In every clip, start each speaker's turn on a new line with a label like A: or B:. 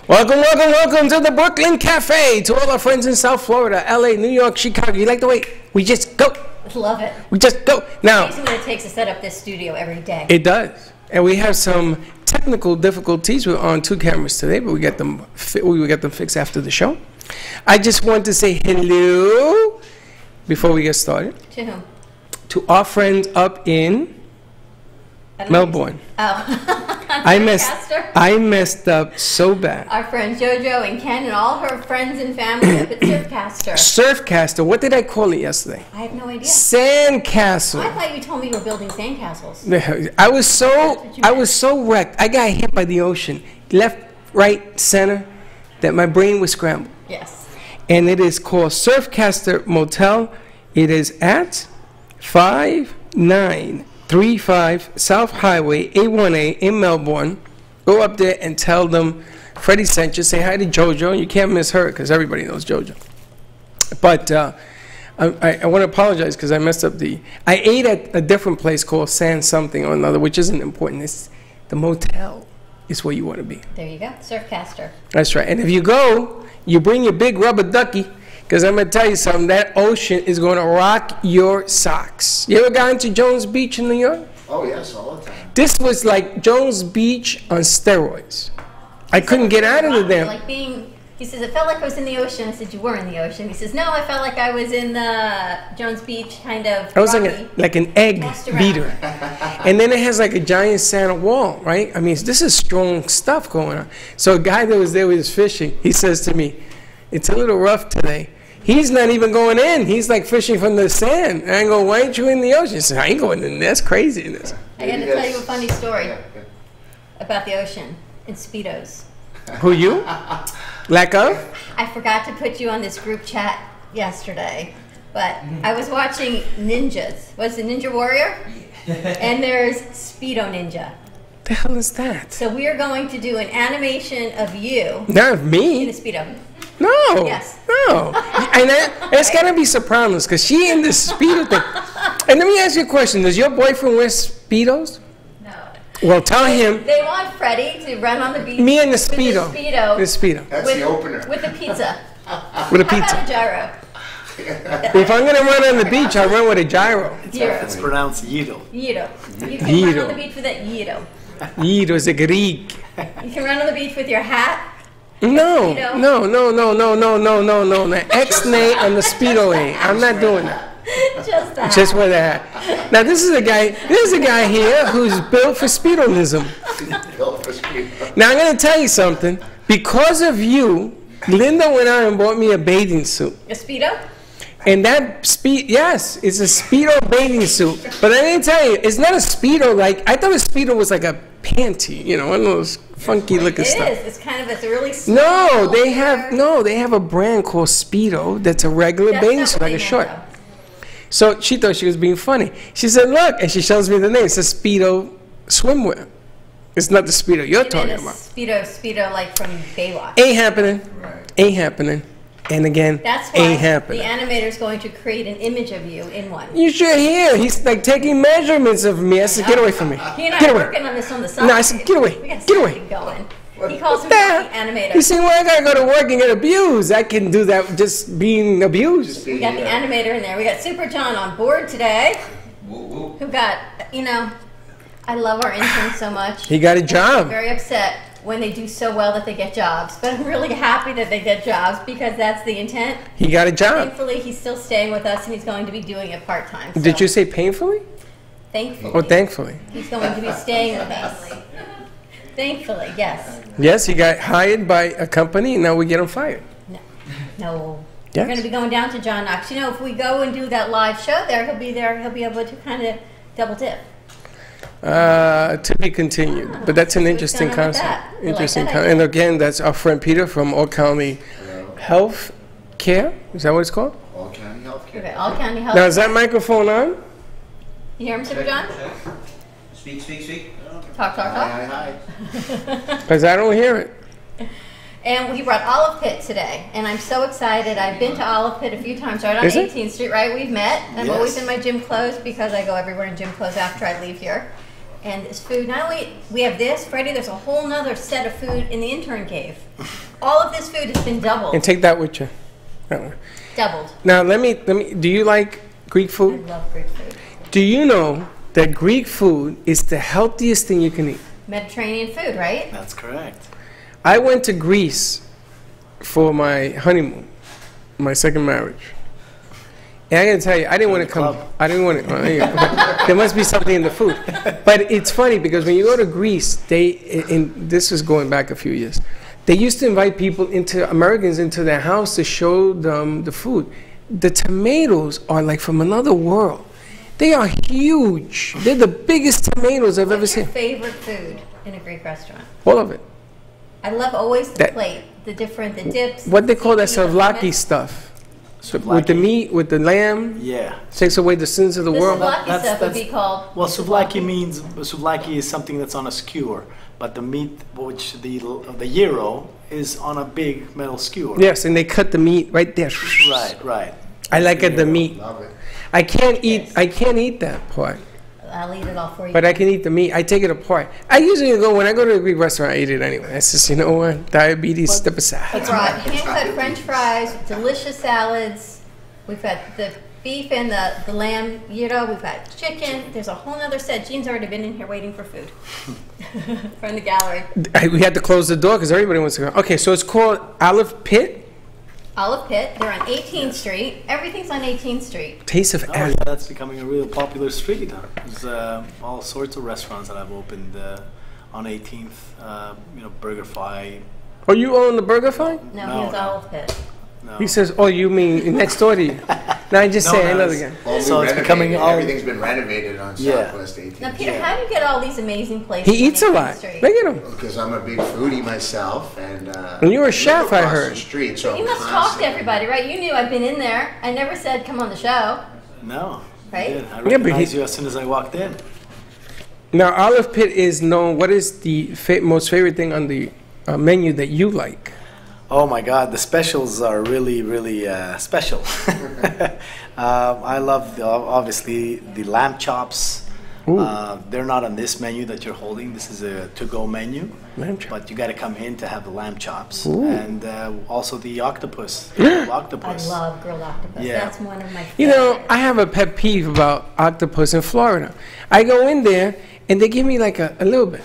A: Welcome, welcome, welcome to the Brooklyn Cafe. To all our friends in South Florida, LA, New York, Chicago. You like the way we just go?
B: Love it.
A: We just go. Now,
B: it's amazing what it takes to set up this studio every day.
A: It does. And we have some technical difficulties. We're on 2 cameras today, but we get them fixed after the show. I just want to say hello before we get started.
B: To whom?
A: To our friends up in Melbourne.
B: Oh.
A: I messed up so bad.
B: Our friends JoJo and Ken and all her friends and family up at Surfcaster.
A: Surfcaster. What did I call it yesterday?
B: I have no idea.
A: Sandcastle.
B: I thought you told me you were building sandcastles.
A: I was so wrecked. I got hit by the ocean, left, right, center, that my brain was scrambled.
B: Yes.
A: And it is called Surfcaster Motel. It is at 5935 South Highway, A1A in Melbourne. Go up there and tell them Freddy sent you. Say hi to JoJo. You can't miss her because everybody knows JoJo. But I want to apologize because I messed up I ate at a different place called Sand something or another, which isn't important. It's the motel is where you want to be.
B: There you go, Surfcaster.
A: That's right. And if you go, you bring your big rubber ducky, because I'm going to tell you something, that ocean is going to rock your socks. You ever gone to Jones Beach in New York?
C: Oh, yes, all the time.
A: This was like Jones Beach on steroids. I couldn't get out of the damn.
B: He says, it felt like I was in the ocean. I said, you were in the ocean. He says, no, I felt like I was in the Jones Beach kind of.
A: I was like an egg beater. And then it has like a giant Santa wall, right? I mean, this is strong stuff going on. So a guy that was there with his fishing, he says to me, it's a little rough today. He's not even going in. He's like fishing from the sand. And I go, why ain't you in the ocean? He says, I ain't going in. That's craziness.
B: I got to tell you a funny story about the ocean in Speedos.
A: Who, you? Lack of?
B: I forgot to put you on this group chat yesterday, but I was watching Ninjas. Was it Ninja Warrior? And there's Speedo Ninja.
A: The hell is that?
B: So we are going to do an animation of you.
A: Not of me.
B: In a Speedo.
A: No.
B: Yes.
A: No. And it's got to be Sopranos because she in the Speedo thing. And let me ask you a question. Does your boyfriend wear Speedos? Well, tell him.
B: They want Freddy to run on the beach.
A: Me and the Speedo.
B: The
A: Speedo.
C: That's the opener.
B: With the pizza.
A: With a pizza.
B: How about a gyro?
A: If I'm going to run on the beach, I'll run with a gyro.
D: It's pronounced Yido.
B: Yido. You can run on the beach with that Yido.
A: Yido is a Greek.
B: You can run on the beach with your hat.
A: No. X-nay on the Speedo A. I'm not doing that. Just with that. Now this is a guy here who's built for Speedonism. Now I'm going to tell you something. Because of you, Linda went out and bought me a bathing suit.
B: A Speedo?
A: And that yes, it's a Speedo bathing suit. But I didn't tell you, it's not a Speedo like, I thought a Speedo was like a panty, you know, one of those funky looking stuff.
B: It is. It's kind of, it's a really small.
A: They have a brand called Speedo that's a regular bathing suit, like a short. So she thought she was being funny. She said, look, and she shows me the name. It says Speedo swimwear. It's not the Speedo you're talking about.
B: Speedo like from Baywatch.
A: Ain't happening. Right. Ain't happening. And again,
B: that's why
A: ain't happening.
B: The animator's going to create an image of you in one.
A: You should hear. He's like taking measurements of me. I said, get away from me.
B: He and I are working on this on the side.
A: No, I said, get away.
B: We got
A: get away.
B: Going. He calls himself the animator.
A: You see, well, I gotta go to work and get abused. I can do that just being abused.
B: We got the animator in there. We got Super John on board today. Who got, I love our interns so much.
A: He got a job.
B: I'm very upset when they do so well that they get jobs. But I'm really happy that they get jobs because that's the intent.
A: He got a job.
B: Thankfully, he's still staying with us and he's going to be doing it part-time. So.
A: Did you say painfully?
B: Thankfully.
A: Oh, thankfully.
B: He's going to be staying with us. Thankfully, yes.
A: Yes, he got hired by a company and now we get him fired.
B: No.
A: Yes.
B: We're going to be going down to John Knox. If we go and do that live show there, he'll be there. He'll be able to kind of double dip.
A: To be continued, but that's an interesting concept. Interesting concept. And again, that's our friend Peter from All County Health Care. Is that what it's called?
C: All County Health Care.
B: Okay, All County Health.
A: Now, is that microphone on?
B: You hear him, Super John?
D: Speak.
B: Talk.
C: Hi.
A: Because I don't hear it.
B: And we brought Olive Pit today, and I'm so excited. I've been to Olive Pit a few times, right on 18th Street, right? We've met. I'm always in my gym clothes because I go everywhere in gym clothes after I leave here. And this food, not only we have this, Freddie, there's a whole nother set of food in the intern cave. All of this food has been doubled.
A: And take that with you. That one.
B: Doubled.
A: Now, let me, do you like Greek
B: I
A: food?
B: love Greek food.
A: Do you know that Greek food is the healthiest thing you can eat?
B: Mediterranean food, right?
D: That's correct.
A: I went to Greece for my honeymoon, my second marriage. And I gotta tell you, I didn't want to come. I didn't want to. There must be something in the food. But it's funny because when you go to Greece, this was going back a few years. They used to invite Americans into their house to show them the food. The tomatoes are like from another world. They are huge. They're the biggest tomatoes I've ever
B: What's your
A: seen.
B: favorite food in a Greek restaurant?
A: All of it.
B: I love always the plate, the dips.
A: What they call that
B: zucchini,
A: souvlaki
B: hummus.
A: stuff. With the meat, with the lamb,
D: Yeah.
A: takes away the sins of the
B: The
A: world.
B: souvlaki stuff would be called.
D: Well, souvlaki is something that's on a skewer, but the meat, which the gyro, is on a big metal skewer.
A: Yes, and they cut the meat right there.
D: Right.
A: I like it, the meat.
C: Love it.
A: I can't eat that part,
B: I'll eat it all for you.
A: but I can eat the meat. I take it apart. When I go to a Greek restaurant, I eat it anyway. It's just, you know what, diabetes, step aside.
B: We brought hand-cut French fries, delicious salads. We've got the beef and the lamb gyro. We've got chicken. There's a whole other set. Jean's already been in here waiting for food from the gallery.
A: We had to close the door because everybody wants to go. Okay, so it's called Olive Pit.
B: Olive Pit. They're on 18th Street. Everything's on 18th Street.
A: Taste of
D: Oh,
A: Africa.
D: yeah, that's becoming a real popular street. There's all sorts of restaurants that I've opened on 18th. BurgerFi.
A: Oh, you own the Burger Fi?
B: No,
D: No,
B: here's
D: no.
B: Olive Pit.
D: No.
A: He says, oh, you mean next door to you? No, I just
D: No,
A: say
D: no,
A: another
D: it's-
A: guy.
C: All
D: So
C: new
D: it's
C: renovated.
D: becoming all-
C: Everything's been renovated on
D: Yeah.
C: Southwest 18th.
B: Now, Peter,
D: Yeah.
B: how do you get all these amazing places?
A: He
B: on
A: eats a
B: 18th
A: lot.
B: Street?
A: Look at him.
C: Because I'm a big foodie myself, and
A: And you're a
C: live
A: chef, I
C: across
A: heard.
C: The street, so
B: You
C: I'm
B: must talk to
C: constantly-
B: everybody, right? You knew I've been in there. I never said come on the show.
D: No.
B: Right?
D: I
A: Yeah, but
D: recognized
A: he-
D: you as soon as I walked in.
A: Now, Olive Pit is known. What is the most favorite thing on the menu that you like?
D: Oh my God, the specials are really, really special. I love, obviously, the lamb chops. They're not on this menu that you're holding. This is a to-go menu.
A: Lamb chop.
D: But you got to come in to have the lamb chops.
A: Ooh.
D: And also the octopus. Octopus.
B: I love grilled octopus.
D: Yeah.
B: That's one of my favorites.
A: You know, I have a pet peeve about octopus in Florida. I go in there and they give me like a little bit.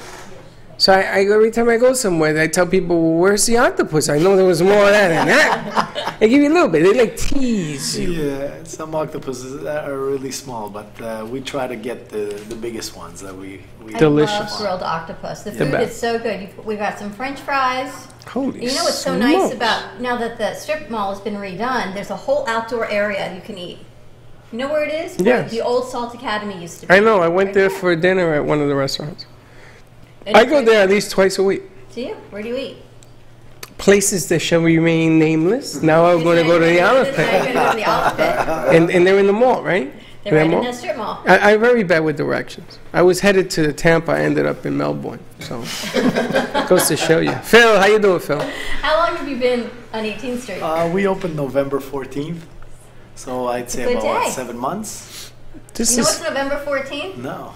A: So every time I go somewhere, I tell people, well, where's the octopus? I know there was more of that than that. They give you a little bit. They like tease you.
D: Yeah, some octopuses are really small, but we try to get the biggest ones that we
B: I
A: Delicious.
B: love grilled octopus. The
A: The
B: food
A: best.
B: is so good. We've got some French fries.
A: Holy
B: You know what's so
A: smokes.
B: nice about now that the strip mall has been redone? There's a whole outdoor area you can eat. You know where it is? Where
A: Yes.
B: the old Salt Academy used to be.
A: I know. I went
B: Right
A: there for dinner at one of the restaurants.
B: And
A: I
B: it's
A: go
B: right
A: there at least twice a week.
B: Do you? Where do you eat?
A: Places that shall remain nameless. Now I'm going to go to the Olive
B: Now you're
A: Pit.
B: gonna go to the Olive Pit.
A: And they're in the mall, right?
B: They're
A: In
B: right
A: the
B: in
A: mall?
B: the strip mall.
A: I'm very bad with directions. I was headed to Tampa. I ended up in Melbourne. So, goes to show you. Phil, how you doing, Phil?
B: How long have you been on 18th Street?
D: We opened November 14th, so I'd say
B: Good
D: about
B: day.
D: 7 months.
A: This
B: you know
A: is
B: what's November 14th?
D: No.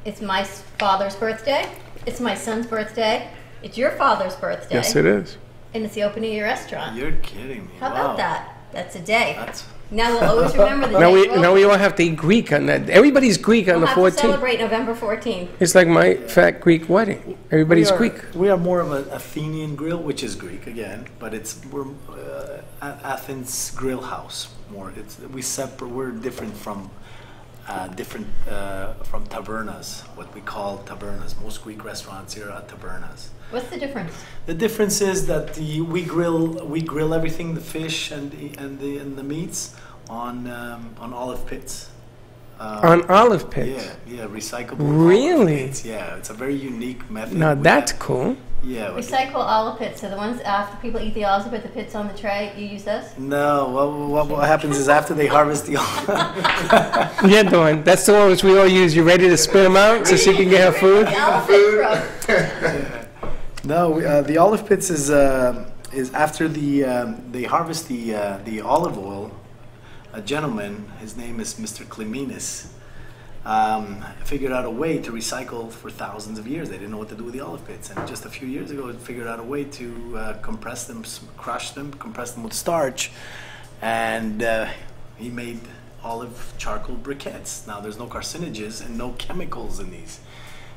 B: It's my father's birthday. It's my son's birthday. It's your father's birthday.
A: yes, it is.
B: And it's the opening of your restaurant.
D: You're kidding me.
B: How
D: Wow.
B: about that? That's a day.
D: That's
B: Now we'll always remember the
A: Now
B: day.
A: we all have to eat Greek on that. Everybody's Greek on
B: we'll
A: the
B: have to
A: 14th.
B: celebrate November 14th.
A: It's like my fat Greek wedding. Everybody's Greek.
D: We are more of an Athenian grill, which is Greek again, but we're Athens grill house more. We're different from tavernas, what we call tavernas. Most Greek restaurants here are tavernas.
B: What's the difference?
D: The difference is that we grill everything, the fish and the meats on olive pits.
A: On olive pits.
D: Yeah, recyclable.
A: Really?
D: Olive pits. Yeah, it's a very unique method.
A: Now
D: We
A: that's
D: have-
A: cool.
D: Yeah.
B: Recycle olive pits. So the ones after people eat the olives, they put the pits on the tray. You use those?
D: No, what happens is after they harvest the olive.
A: Yeah, Dawn. That's the ones we all use. You ready to spit them out so she can get her food?
B: The olive pit from.
D: No, the olive pits is after they harvest the olive oil. A gentleman, his name is Mr. Clemenis. figured out a way to recycle for thousands of years. They didn't know what to do with the olive pits, and just a few years ago, figured out a way to compress them, crush them, compress them with starch, and he made olive charcoal briquettes. Now, there's no carcinogens and no chemicals in these.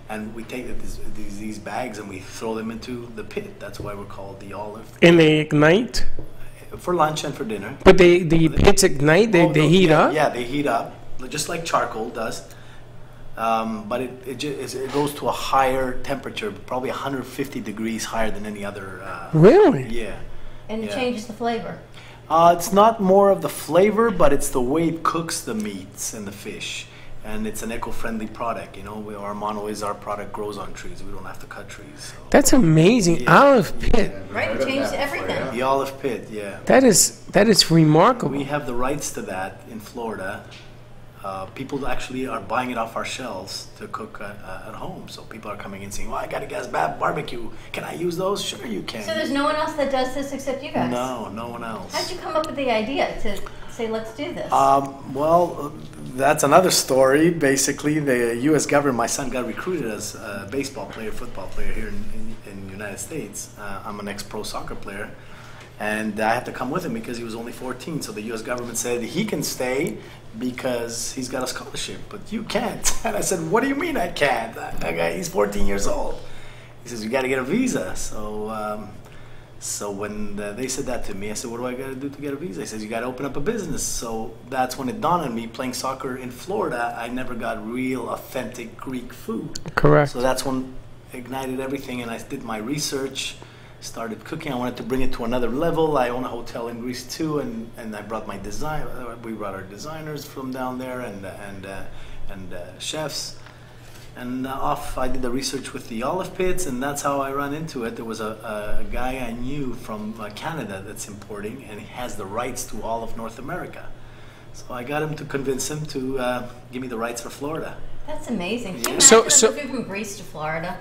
D: And we take these bags and we throw them into the pit. That's why we're called the olive.
A: And they ignite?
D: For lunch and for dinner.
A: But the pits ignite? They heat up?
D: Yeah, they heat up, just like charcoal does. But it goes to a higher temperature, probably 150 degrees higher than any other.
A: Really?
D: Yeah.
B: And it changes the flavor.
D: It's not more of the flavor, but it's the way it cooks the meats and the fish. And it's an eco-friendly product, you know. Our motto is our product grows on trees. We don't have to cut trees. So.
A: That's amazing.
D: Yeah.
A: Olive pit.
B: Right, it changes everything.
D: The olive pit, yeah.
A: That is remarkable.
D: We have the rights to that in Florida. People actually are buying it off our shelves to cook at home. So people are coming in saying, well, I got a gas barbecue. Can I use those? Sure, you can.
B: So there's no one else that does this except you guys?
D: No, no one else.
B: How'd you come up with the idea to say, let's do this?
D: Well, that's another story. Basically, the U.S. government, my son got recruited as a baseball player, football player here in the United States. I'm an ex-pro soccer player. And I had to come with him because he was only 14. So the U.S. government said he can stay because he's got a scholarship, but you can't. And I said, what do you mean I can't? That guy, he's 14 years old. He says, you got to get a visa. So when they said that to me, I said, what do I got to do to get a visa? He says, you got to open up a business. So that's when it dawned on me, playing soccer in Florida, I never got real, authentic Greek food.
A: Correct.
D: So that's when ignited everything, and I did my research, started cooking. I wanted to bring it to another level. I own a hotel in Greece too, and I brought my design. We brought our designers from down there and chefs, and off I did the research with the olive pits, and that's how I ran into it. There was a guy I knew from Canada that's importing, and he has the rights to all of North America. So I got him to convince him to give me the rights for Florida.
B: That's amazing. Can you
A: So-
B: imagine moving from Greece to Florida?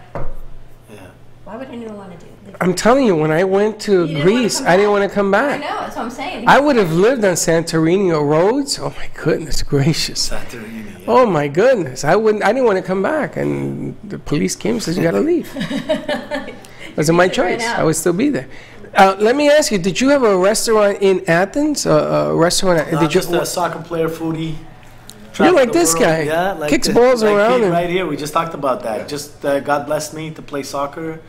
D: Yeah.
B: Why would anyone want to do this?
A: I'm telling you, when I went to
B: You didn't wanna
A: Greece,
B: come
A: I didn't
B: back?
A: want to come
B: I
A: back.
B: know, that's what I'm saying.
A: I would have lived on Santorini or Rhodes. Oh my goodness gracious.
D: Santorini. Yeah.
A: Oh my goodness. I didn't want to come back. And the police came and said, you got to leave. It wasn't my
B: Right
A: choice.
B: now.
A: I would still be there. Let me ask you, did you have a restaurant in Athens? A restaurant?
D: No, I'm
A: Did you?
D: just a soccer player, foodie.
A: You're
D: Travel
A: like
D: the
A: this
D: world.
A: guy.
D: Yeah, like
A: Kicks
D: this-
A: balls
D: like
A: around
D: Pete
A: and-
D: right here. We just talked about that. Just God blessed me to play soccer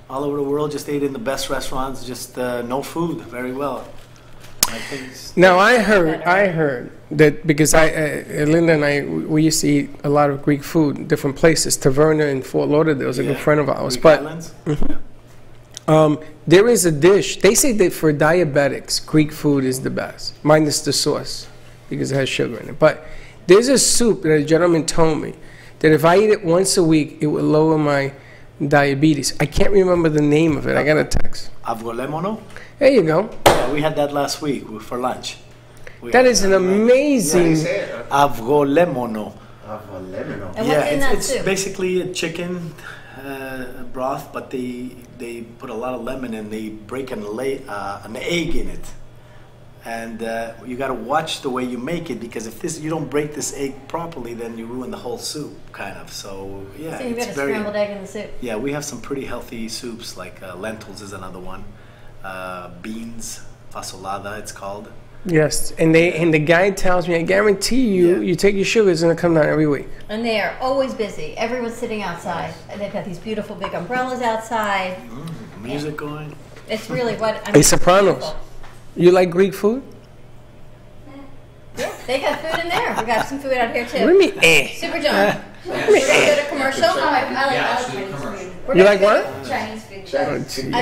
D: all over the world. Just ate in the best restaurants. Just no food. Very well. I think.
A: Now I heard that because Linda and I, we used to eat a lot of Greek food in different places. Taverna in Fort Lauderdale was a good friend of ours.
D: Greek
A: But
D: islands.
A: there is a dish. They say that for diabetics, Greek food is the best, minus the sauce, because it has sugar in it. But there's a soup that a gentleman told me that if I eat it once a week, it would lower my diabetes. I can't remember the name of it. I got a text.
D: Avgolemono.
A: There you go.
D: Yeah, we had that last week for lunch.
A: That is an amazing.
D: Avgolemono.
B: And what's in that
D: it's
B: soup?
D: basically a chicken broth, but they put a lot of lemon and they break an egg in it. And you got to watch the way you make it, because if you don't break this egg properly, then you ruin the whole soup, kind of. So yeah,
B: So you've
D: it's
B: got a
D: very.
B: scrambled egg in the soup.
D: Yeah, we have some pretty healthy soups, like lentils is another one, beans, fasolada it's called.
A: Yes, and the guy tells me, I guarantee you,
D: Yeah.
A: you take your sugar, it's gonna come down every week.
B: And they are always busy. Everyone's sitting outside. And they've got these beautiful big umbrellas outside.
D: Music going.
B: It's really what I
A: Hey, Sopranos. You like Greek food?
B: Yeah, they got food in there. We got some food out here too.
A: What do you mean,
B: Super John. We're gonna go to commercial.
E: Yeah, Chinese food.
B: We're
A: You
B: gonna
A: like
B: go
A: what?
B: to-
E: Chinese food.
B: I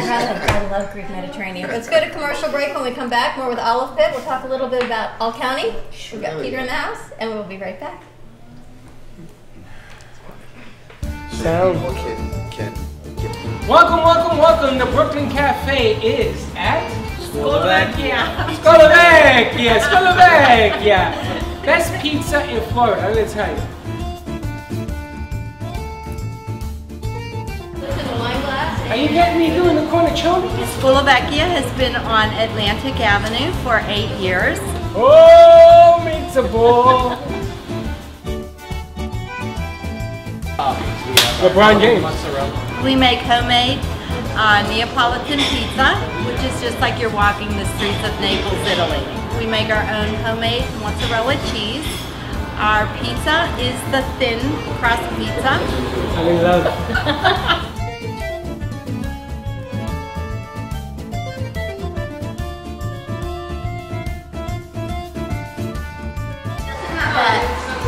B: love Greek Mediterranean. Let's go to commercial break. When we come back, more with Olive Pit. We'll talk a little bit about All County. We've got Peter in the house, and we'll be right back.
A: Sound. Welcome. The Brooklyn Cafe is at Slovakia. Best pizza in Florida, I'm gonna tell you. Are you getting me doing the cornicione?
F: Slovakia has been on Atlantic Avenue for 8 years.
A: Oh, meets a ball. LeBron James.
F: We make homemade Neapolitan pizza, which is just like you're walking the streets of Naples, Italy. We make our own homemade mozzarella cheese. Our pizza is the thin crust pizza.
A: I love it.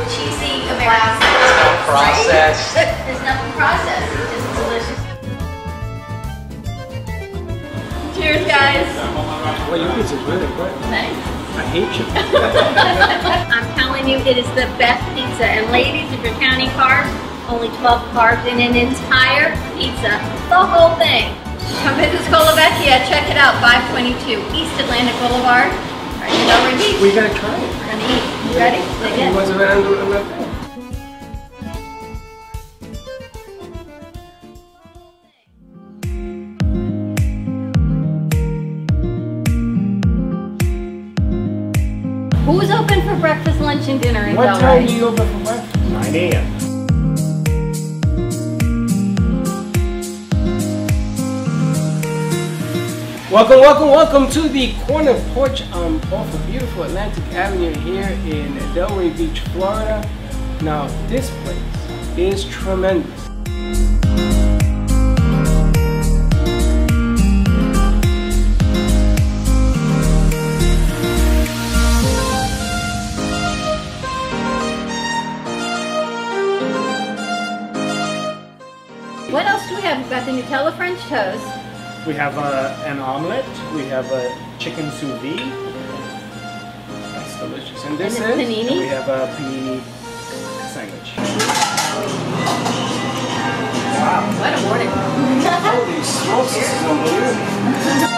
B: Cheesy American
C: Processed.
B: There's nothing processed. It's just delicious. Cheers, guys.
A: Well, your pizza's really good.
B: Thanks.
A: I hate you.
B: I'm telling you, it is the best pizza. And ladies, if you're counting carbs, only 12 carbs in an entire pizza. The whole thing. Come visit Scolavecchia. Check it out. 522 East Atlantic Boulevard. Right, you know where to eat.
A: We gotta try it.
B: We're gonna eat. You ready? Dig
A: He
B: in.
A: wasn't around on that thing.
B: Who's open for breakfast, lunch, and dinner in
A: What
B: Delray?
A: time do you open for breakfast?
D: 9 a.m.
A: Welcome, welcome, welcome to the corner porch off of beautiful Atlantic Avenue here in Delray Beach, Florida. Now, this place is tremendous.
B: What else do we have? We've got the Nutella French toast.
D: We have an omelet. We have a chicken sous vide.
A: That's delicious. And this
B: And
A: is?
B: the panini.
D: And we have a panini sandwich.
B: What a morning.
A: Holy smokes, this is unbelievable.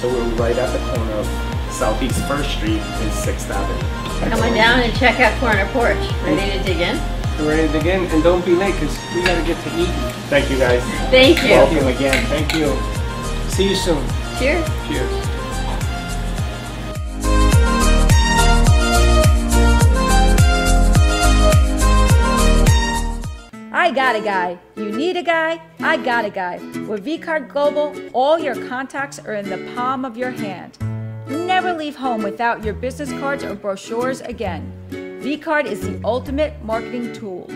D: So we're right at the corner of Southeast 1st Street and 6th Avenue.
B: Come on down and check out Corner Porch. Ready to dig in?
A: We're ready to begin, and don't be late because we gotta get to eating.
D: Thank you guys.
B: Thank you.
D: Welcome again. Thank you.
A: See you soon.
B: Cheers.
A: Cheers.
G: I got a guy. You need a guy? I got a guy. With VCard Global, all your contacts are in the palm of your hand. Never leave home without your business cards or brochures again. VCard is the ultimate marketing tool.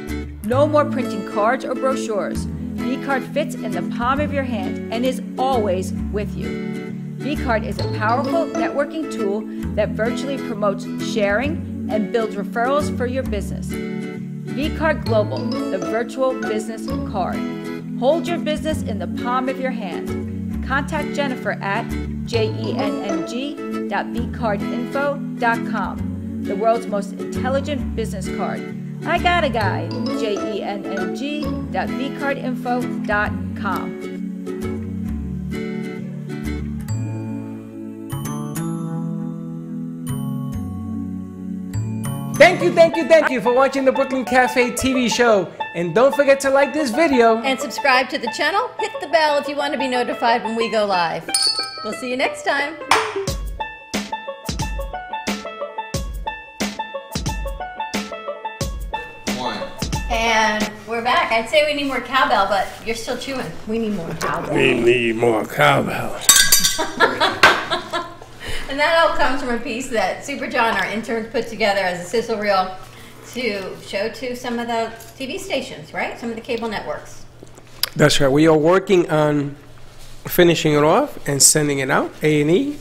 G: No more printing cards or brochures. VCard fits in the palm of your hand and is always with you. VCard is a powerful networking tool that virtually promotes sharing and builds referrals for your business. VCard Global, the virtual business card. Hold your business in the palm of your hand. Contact Jennifer at jenng.vcardinfo.com, the world's most intelligent business card. I got a guy, jenng.vcardinfo.com.
A: Thank you for watching the Brooklyn Cafe TV show. And don't forget to like this video.
B: And subscribe to the channel. Hit the bell if you want to be notified when we go live. We'll see you next time. And we're back. I'd say we need more cowbell, but you're still chewing. We need more cowbell.
A: We need more cowbell.
B: And that all comes from a piece that Super John, our intern, put together as a sizzle reel to show to some of the TV stations, right? Some of the cable networks.
A: That's right. We are working on finishing it off and sending it out. A&E,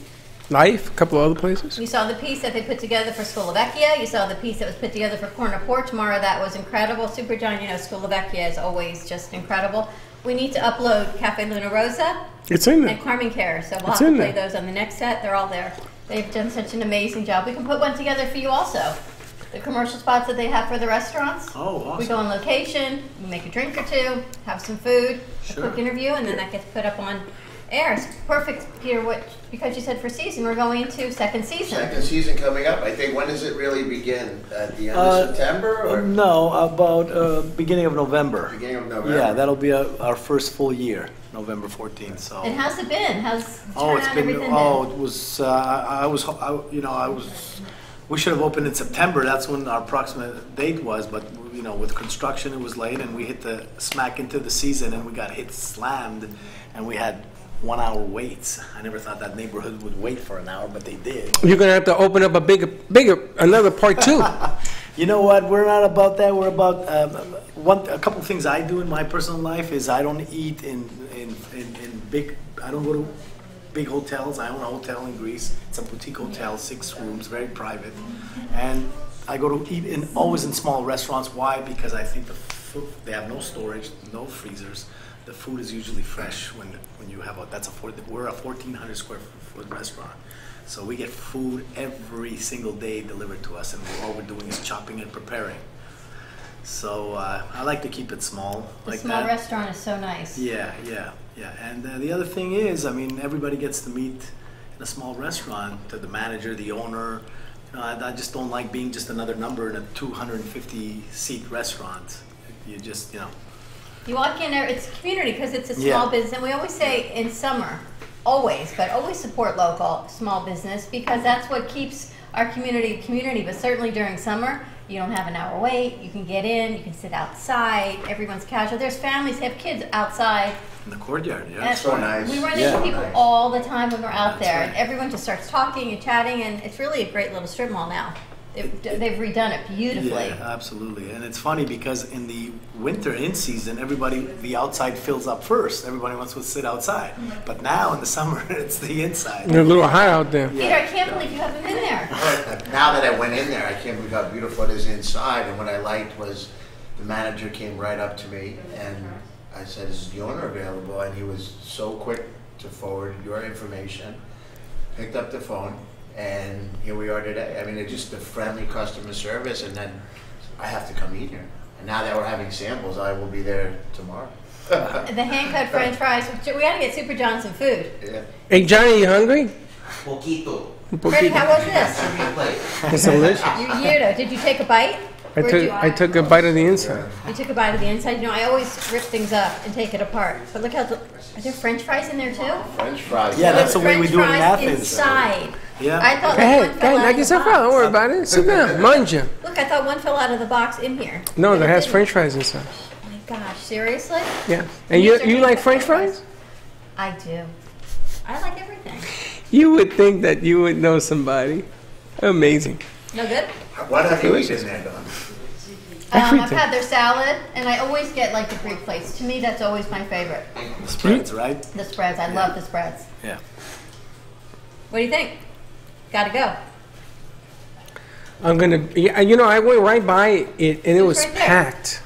A: Life, a couple of other places.
B: You saw the piece that they put together for Scolavecchia. You saw the piece that was put together for Corner Porch. Mara, that was incredible. Super John, you know, Scolavecchia is always just incredible. We need to upload Cafe Luna Rosa
A: It's in
B: and
A: there.
B: Carmen Care, so we'll
A: It's
B: have to
A: in
B: play
A: there.
B: those on the next set. They're all there. They've done such an amazing job. We can put one together for you also. The commercial spots that they have for the restaurants.
D: Oh, awesome.
B: We go on location, we make a drink or two, have some food, a quick interview, and then that gets put up on air. It's perfect, Peter, because you said for season, we're going into second season.
C: Second season coming up. I think, when does it really begin? At the end of September? Or
D: No, about beginning of November.
C: beginning of November?
D: Yeah, that'll be our first full year, November 14th. So.
B: And how's it been? How's the
D: Oh, it's
B: turnout
D: been.
B: and everything
D: Oh,
B: been?
D: it was. I was. We should have opened in September. That's when our approximate date was. But with construction, it was late, and we hit the smack into the season, and we got hit slammed, and we had 1 hour waits. I never thought that neighborhood would wait for an hour, but they did.
A: You're gonna have to open up a bigger, another part two.
D: You know what? We're not about that. We're about a couple things I do in my personal life is I don't eat in big. I don't go to big hotels. I own a hotel in Greece. It's a boutique hotel, 6 rooms, very private, and I go to eat always in small restaurants. Why? Because I think the food, they have no storage, no freezers. The food is usually fresh when you have we're a 1,400 square foot restaurant. So we get food every single day delivered to us, and all we're doing is chopping and preparing. So I like to keep it small.
B: The
D: like
B: small
D: that.
B: restaurant is so nice.
D: Yeah. And the other thing is, I mean, everybody gets to meet in a small restaurant, to the manager, the owner. I just don't like being just another number in a 250 seat restaurant. You just,
B: You walk in there, it's community because it's a small
D: Yeah.
B: business. And we always say in summer, always support local small business because that's what keeps our community. But certainly during summer, you don't have an hour wait. You can get in, you can sit outside. Everyone's casual. There's families have kids outside.
D: in the courtyard, yeah.
B: And
C: so nice.
B: We run
D: Yeah.
B: into people
C: Nice.
B: all the time when we're out
D: That's
B: there,
D: right.
B: and everyone just starts talking and chatting, and it's really a great little strip mall now. They've redone it beautifully.
D: Yeah, absolutely. And it's funny because in the winter in season, the outside fills up first. Everybody wants to sit outside. But now in the summer, it's the inside.
A: It's a little hot out there.
B: Peter, I can't believe you haven't been there.
C: Now that I went in there, I can't believe how beautiful it is inside. And what I liked was the manager came right up to me and I said, "Is the owner available?" And he was so quick to forward your information, picked up the phone, and here we are today. I mean, it's just the friendly customer service, and then I have to come eat here. And now that we're having samples, I will be there tomorrow.
B: The hand-cut French fries. We gotta get Super John some food.
C: Yeah.
A: Hey, Johnny, you hungry?
E: Poquito.
B: Freddie, how was this?
E: Serve me a plate.
A: It's delicious.
B: You weirdo. Did you take a bite?
A: I took a bite of the inside.
B: You took a bite of the inside. I always rip things up and take it apart. But look how are there French fries in there too?
C: French fries.
D: Yeah, that's the way we
B: French
D: do it in
B: fries
D: Athens.
B: Inside.
D: Yeah.
B: I thought
A: Go
B: like
A: ahead,
B: one
A: go
B: fell
A: ahead,
B: out
A: knock
B: of the
A: yourself out. Don't
B: box.
A: worry about it. Sit down, mind you.
B: Look, I thought one fell out of the box in here.
A: No,
B: But
A: that
B: it
A: has
B: didn't.
A: French fries inside.
B: Oh my gosh, seriously?
A: Yeah. And you like French fries?
B: I do. I like everything.
A: You would think that you would know somebody. Amazing.
B: No good?
C: What have you eaten there, Don?
B: I've
A: Everything.
B: had their salad, and I always get like the Greek plates. To me, that's always my favorite.
D: The spreads, right?
B: The spreads. I love the spreads.
D: Yeah.
B: What do you think? Gotta go.
A: I'm gonna. Yeah, I went right by it, and it was
B: right there.
A: packed.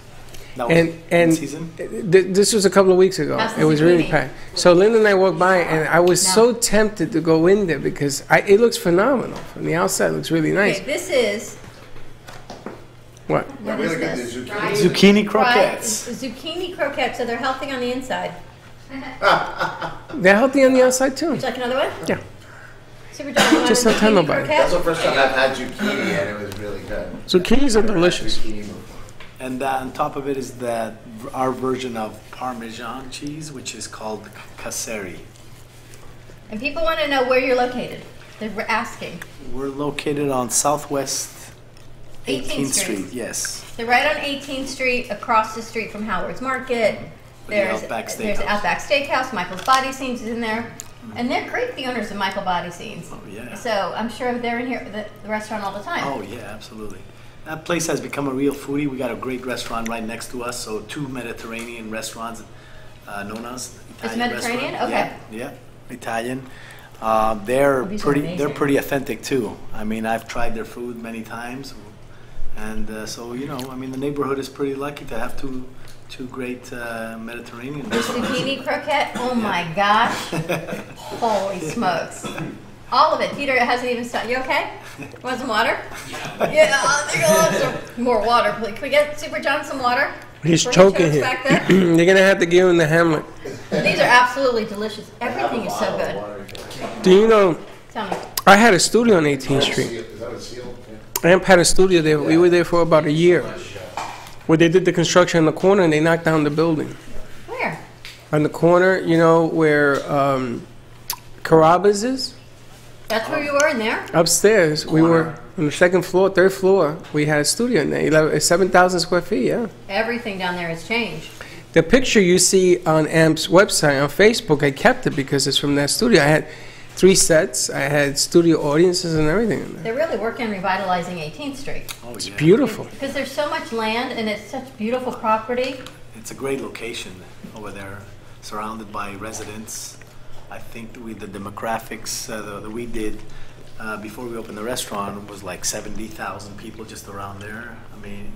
D: That was
A: And
D: in season?
A: this was a couple of weeks ago.
B: How's the
A: It was really
B: zucchini?
A: packed. So Linda and I walked by, and I was
B: No.
A: so tempted to go in there because it looks phenomenal from the outside. It looks really nice.
B: Okay, this is
A: What?
B: what
C: Really
B: is
C: good,
B: this?
C: the zucchini.
D: Zucchini
B: Fried
D: croquettes.
B: zucchini croquettes, so they're healthy on the inside.
A: They're healthy on the outside too.
B: Would you like another one?
A: Yeah.
B: Super John, you want
A: Just
B: a
A: don't tell
B: zucchini
A: nobody.
B: croquette?
C: That's the first time I've had zucchini, and it was really good.
A: Zucchinis are delicious.
C: Zucchini before.
D: And on top of it is our version of Parmesan cheese, which is called casseri.
B: And people want to know where you're located. They're asking.
D: We're located on Southwest
B: 18th
D: 18th
B: Street.
D: Street. Yes.
B: They're right on 18th Street, across the street from Howard's Market. There's
D: Outback
B: there's
D: Steakhouse.
B: Outback Steakhouse. Michael's Body Scenes is in there, and they're great. The owners of Michael Body Scenes.
D: Oh, yeah.
B: So I'm sure they're in here the restaurant all the time.
D: Oh, yeah, absolutely. That place has become a real foodie. We got a great restaurant right next to us, so 2 Mediterranean restaurants, Nona's Italian
B: Mediterranean?
D: restaurant.
B: Okay.
D: Yeah, Italian. They're
B: These are
D: pretty. They're
B: amazing.
D: pretty authentic too. I mean, I've tried their food many times, and so I mean, the neighborhood is pretty lucky to have two great Mediterranean
B: The
D: restaurants.
B: zucchini croquette. Oh my gosh! Holy smokes! All of it. Peter, it hasn't even started. You okay? Want some water? Yeah, I'll some more water, please. Can we get Super John some water?
A: He's
B: For
A: choking
B: folks
A: here.
B: back there?
A: You're gonna have to give him the Hamlet.
B: These are absolutely delicious. Everything is so good.
A: Do you know,
B: Tell me.
A: I had a studio on 18th Street.
C: Is that a seal?
A: Amp had a studio there. We were there for about a year. Where they did the construction in the corner and they knocked down the building.
B: Where?
A: On the corner, you know, where Carrabba's is?
B: That's where you were in there?
A: Upstairs. We were on the second floor, third floor. We had a studio in there. 7,000 square feet, yeah.
B: Everything down there has changed.
A: The picture you see on Amp's website, on Facebook, I kept it because it's from that studio. I had 3 sets. I had studio audiences and everything in there.
B: They're really working on revitalizing 18th Street.
D: Oh,
A: It's
D: yeah.
A: beautiful.
B: Because there's so much land and it's such beautiful property.
D: It's a great location over there, surrounded by residents. I think the demographics that we did before we opened the restaurant was like 70,000 people just around there. I mean,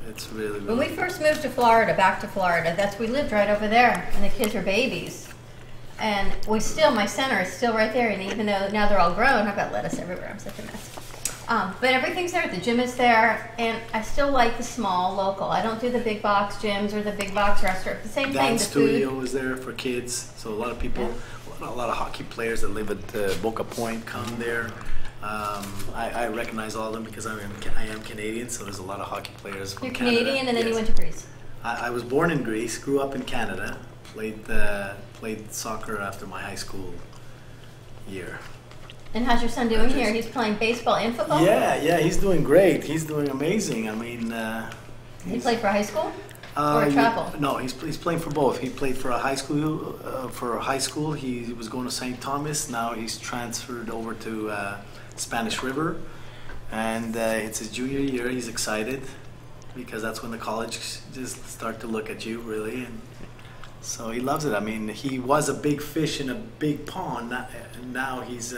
D: it's really,
B: When we
D: really
B: first moved to Florida, back to Florida, we lived right over there and the kids were babies. And my center is still right there, and even though now they're all grown, I've got lettuce everywhere, I'm such a mess. But everything's there, the gym is there, and I still like the small, local. I don't do the big box gyms or the big box restaurant, the same thing,
D: dance
B: the food.
D: studio is there for kids. So a lot of people, a lot of hockey players that live at Boca Point come there. I recognize all of them because I am Canadian, so there's a lot of hockey players from
B: You're
D: Canada.
B: Canadian, and then you
D: Yes.
B: went to Greece.
D: I was born in Greece, grew up in Canada, played soccer after my high school year.
B: And how's your son doing here? He's playing baseball and football?
D: Yeah, he's doing great. He's doing amazing. I mean,
B: He played for high school? Or travel?
D: No, he's playing for both. He played for a high school. He was going to St. Thomas. Now he's transferred over to Spanish River, and it's his junior year. He's excited because that's when the college just start to look at you, really. And so he loves it. I mean, he was a big fish in a big pond. Now he's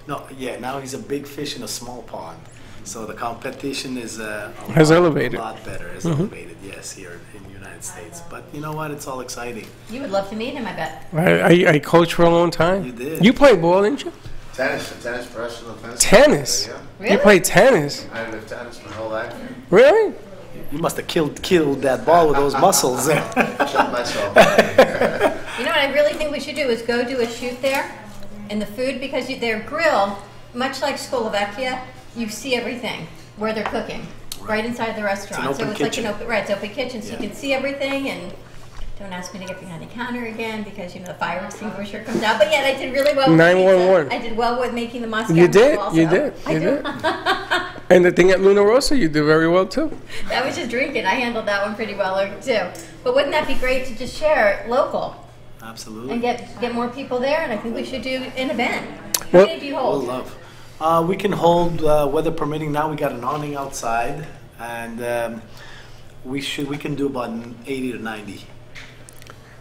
D: now he's a big fish in a small pond. So the competition is
A: elevated.
D: A lot better. Has elevated, yes, here in the United States. But you know what? It's all exciting.
B: You would love to meet him, I bet.
A: I coached for a long time.
D: You did.
A: You played ball, didn't you?
C: Tennis, professional tennis.
A: Tennis?
C: Yeah.
B: Really?
A: You played tennis?
C: I lived tennis my whole life.
A: Really?
D: You must have killed that ball with those muscles there.
C: Killed myself.
B: You know what I really think we should do is go do a shoot there in the food, because their grill, much like Skolovecchia, you see everything where they're cooking right inside the restaurant.
D: It's an open kitchen.
B: It's open kitchen, so
D: Yeah.
B: you can see everything. And don't ask me to get behind the counter again because the fire extinguisher comes out. But yet I did really well. With
A: 911.
B: pizza. I did well with making the Moscow.
A: You did.
B: also.
A: You did.
B: I
A: You
B: did.
A: did. And the thing at Luna Rosa, you did very well too.
B: That was just drinking. I handled that one pretty well too. But wouldn't that be great to just share local
D: Absolutely.
B: and get more people there? And I think we should do an event. How
A: Well-
B: many do you
D: We'll
B: hold?
D: love. We can hold, weather permitting. Now we got an awning outside, and we can do about 80 to 90.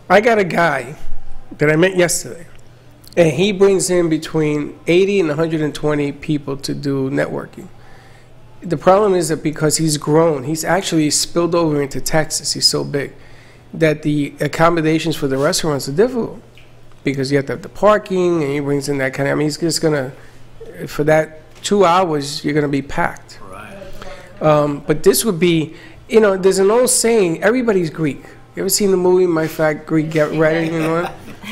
A: I got a guy that I met yesterday, and he brings in between 80 and 120 people to do networking. The problem is that because he's grown, he's actually spilled over into Texas. He's so big that the accommodations for the restaurants are difficult because you have to have the parking, and he brings in that kind of, I mean, he's just going to, for that 2 hours, you're going to be packed.
D: Right.
A: But this would be, there's an old saying, everybody's Greek. You ever seen the movie My Fat Greek Get Ready?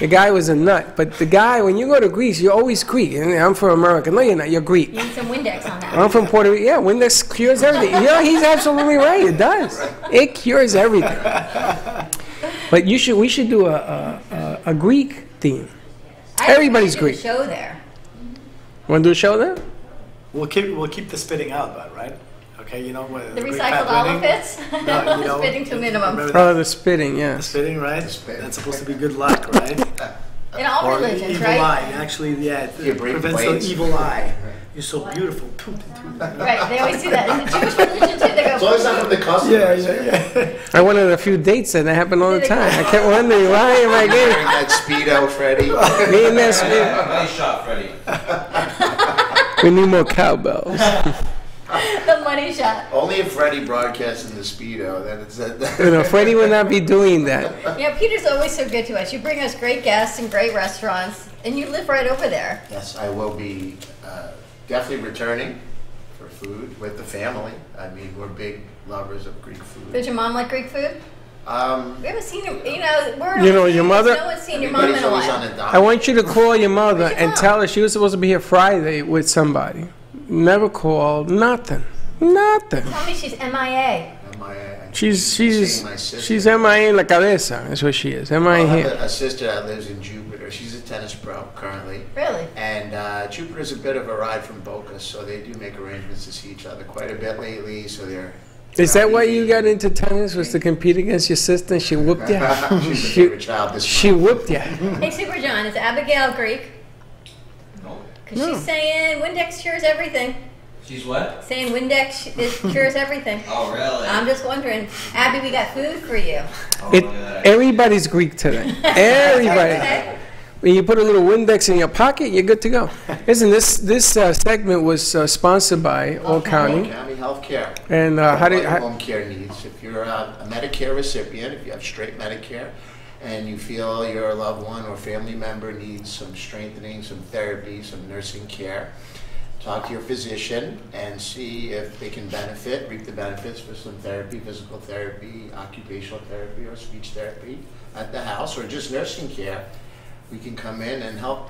A: The guy was a nut. But the guy, when you go to Greece, you're always Greek. And I'm from America. No, you're not. You're Greek.
B: You need some Windex on that.
A: I'm from Puerto Rico. Yeah, Windex cures everything. He's absolutely right. It does. It cures everything. But we should do a Greek theme. Everybody's
B: I
A: Greek.
B: did a show there.
A: Want to do a show there?
D: We'll keep the spitting out, but right? Okay,
B: The recycled olive pits?
D: No,
B: Spitting to a minimum.
D: remember
A: Oh, the spitting, yes.
D: Spitting, right?
C: spitting.
D: That's supposed to be good luck, right?
B: In all
D: Or
B: religions,
D: evil
B: right?
D: eye. Actually, yeah, it
C: You bring
D: prevents
C: plates.
D: the evil eye. You're so beautiful.
B: Right, they always do that. In the Jewish religion, too, they go,
C: As long as I'm from the customers.
D: yeah.
A: I went on a few dates and that happened all the time. I kept wondering, why am I
C: Wearing
A: getting
C: that Speedo, Freddy.
A: me and that Speedo?
E: Nice shot, Freddy.
A: We need more cowbells.
B: the money shot.
C: Only if Freddy broadcasts in the Speedo, then it's
A: Freddie would not be doing that.
B: Peter's always so good to us. You bring us great guests and great restaurants, and you live right over there.
C: Yes, I will be definitely returning for food with the family. I mean, we're big lovers of Greek food.
B: Does your mom like Greek food? We haven't seen your, we're
A: You know, your mother-
B: No one's seen your mom in
C: Everybody's
B: a
C: always
B: while.
C: on a diet.
A: I want you to call your mother
B: Where's your
A: and
B: mom?
A: tell her she was supposed to be here Friday with somebody. Never called, nothing. Nothing.
B: Tell me she's MIA.
A: She's MIA in la cabeza. That's what she is. MIA
C: I have
A: here.
C: a sister that lives in Jupiter. She's a tennis pro currently.
B: Really?
C: And Jupiter's a bit of a ride from Boca, so they do make arrangements to see each other quite a bit lately. So they're.
A: Is that why you got into tennis? Was to compete against your sister and she whooped you?
C: She's a favorite child this
A: She
C: month.
A: whooped you.
B: Hey, Super John, is Abigail Greek? Because she's saying Windex cures everything.
E: She's what?
B: Saying Windex cures everything.
E: Oh, really?
B: I'm just wondering, Abby, we got food for you.
E: Oh,
A: It,
E: look at that.
A: everybody's Greek today. Everybody.
B: Okay.
A: When you put a little Windex in your pocket, you're good to go. Listen, this segment was sponsored by All County.
C: County Healthcare.
A: And
C: All your home care needs. If you're a Medicare recipient, if you have straight Medicare, and you feel your loved one or family member needs some strengthening, some therapy, some nursing care, talk to your physician and see if they can reap the benefits for some therapy, physical therapy, occupational therapy, or speech therapy at the house, or just nursing care. We can come in and help.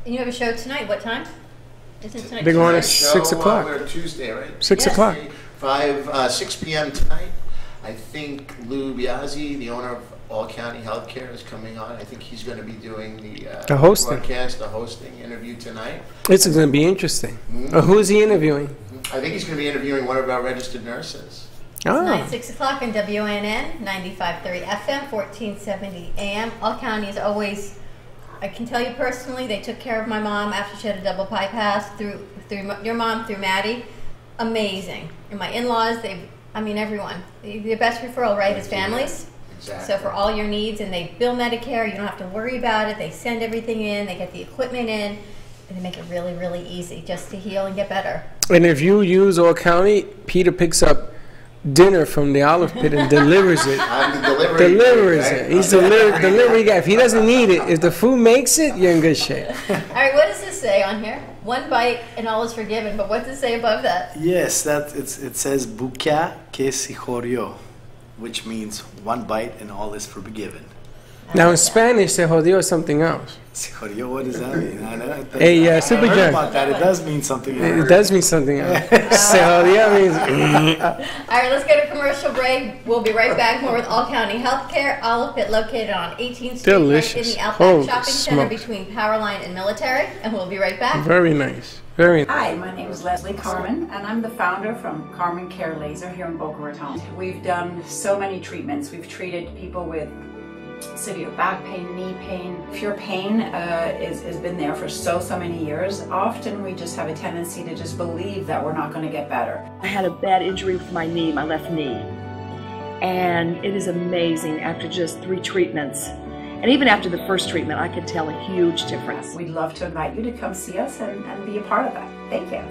B: And you have a show tonight. What time? Isn't it tonight?
A: They're going
B: tonight?
A: at 6 o'clock.
C: We're Tuesday, right?
A: 6
B: Yes.
A: o'clock.
C: 6 p.m. tonight. I think Lou Biazzi, the owner of All County Healthcare, is coming on. I think he's going to be doing
A: The hosting.
C: broadcast, the hosting interview tonight.
A: This is going to be interesting. Who is he interviewing?
C: I think he's going to be interviewing one of our registered nurses.
B: Tonight,
A: Oh,
B: 6 o'clock on WNN, 95.3 FM, 1470 AM. All County is always, I can tell you personally, they took care of my mom after she had a double bypass through your mom, through Maddie. Amazing. And my in-laws, everyone. The best referral, right, is families.
C: Exactly.
B: So for all your needs, and they bill Medicare, you don't have to worry about it. They send everything in, they get the equipment in, and they make it really, really easy just to heal and get better.
A: and if you use All County, Peter picks up dinner from the olive pit and delivers it.
C: I'm the delivery.
A: Delivers
C: right?
A: it. He's the delivery guy. If he doesn't need it, if the food makes it, you're in good shape.
B: All right, what does this say on here? One bite and all is forgiven, but what does it say above that?
D: Yes, it says bukia que si jodió, which means one bite and all is forgiven.
A: Now in Spanish, se jodió is something else.
D: Si jodió, what does that mean? I know.
A: Hey, Super
D: I heard
A: John.
D: about that. It does mean something.
A: It does mean something else. Se jodió means...
B: All right, let's go to commercial break. We'll be right back more with All County Healthcare, Olive Pit located on 18th Street,
A: Delicious.
B: right in the Outback
A: Holy
B: Shopping Center
A: smokes.
B: between Powerline and Military, and we'll be right back.
A: Very nice. Very nice.
H: Hi, my name is Leslie Carmen, and I'm the founder from Carmen Care Laser here in Boca Raton. We've done so many treatments. We've treated people with severe back pain, knee pain. If your pain has been there for so many years, often we just have a tendency to just believe that we're not going to get better.
I: I had a bad injury with my knee, my left knee. And it is amazing after just 3 treatments. And even after the first treatment, I could tell a huge difference.
H: We'd love to invite you to come see us and be a part of that. Thank you.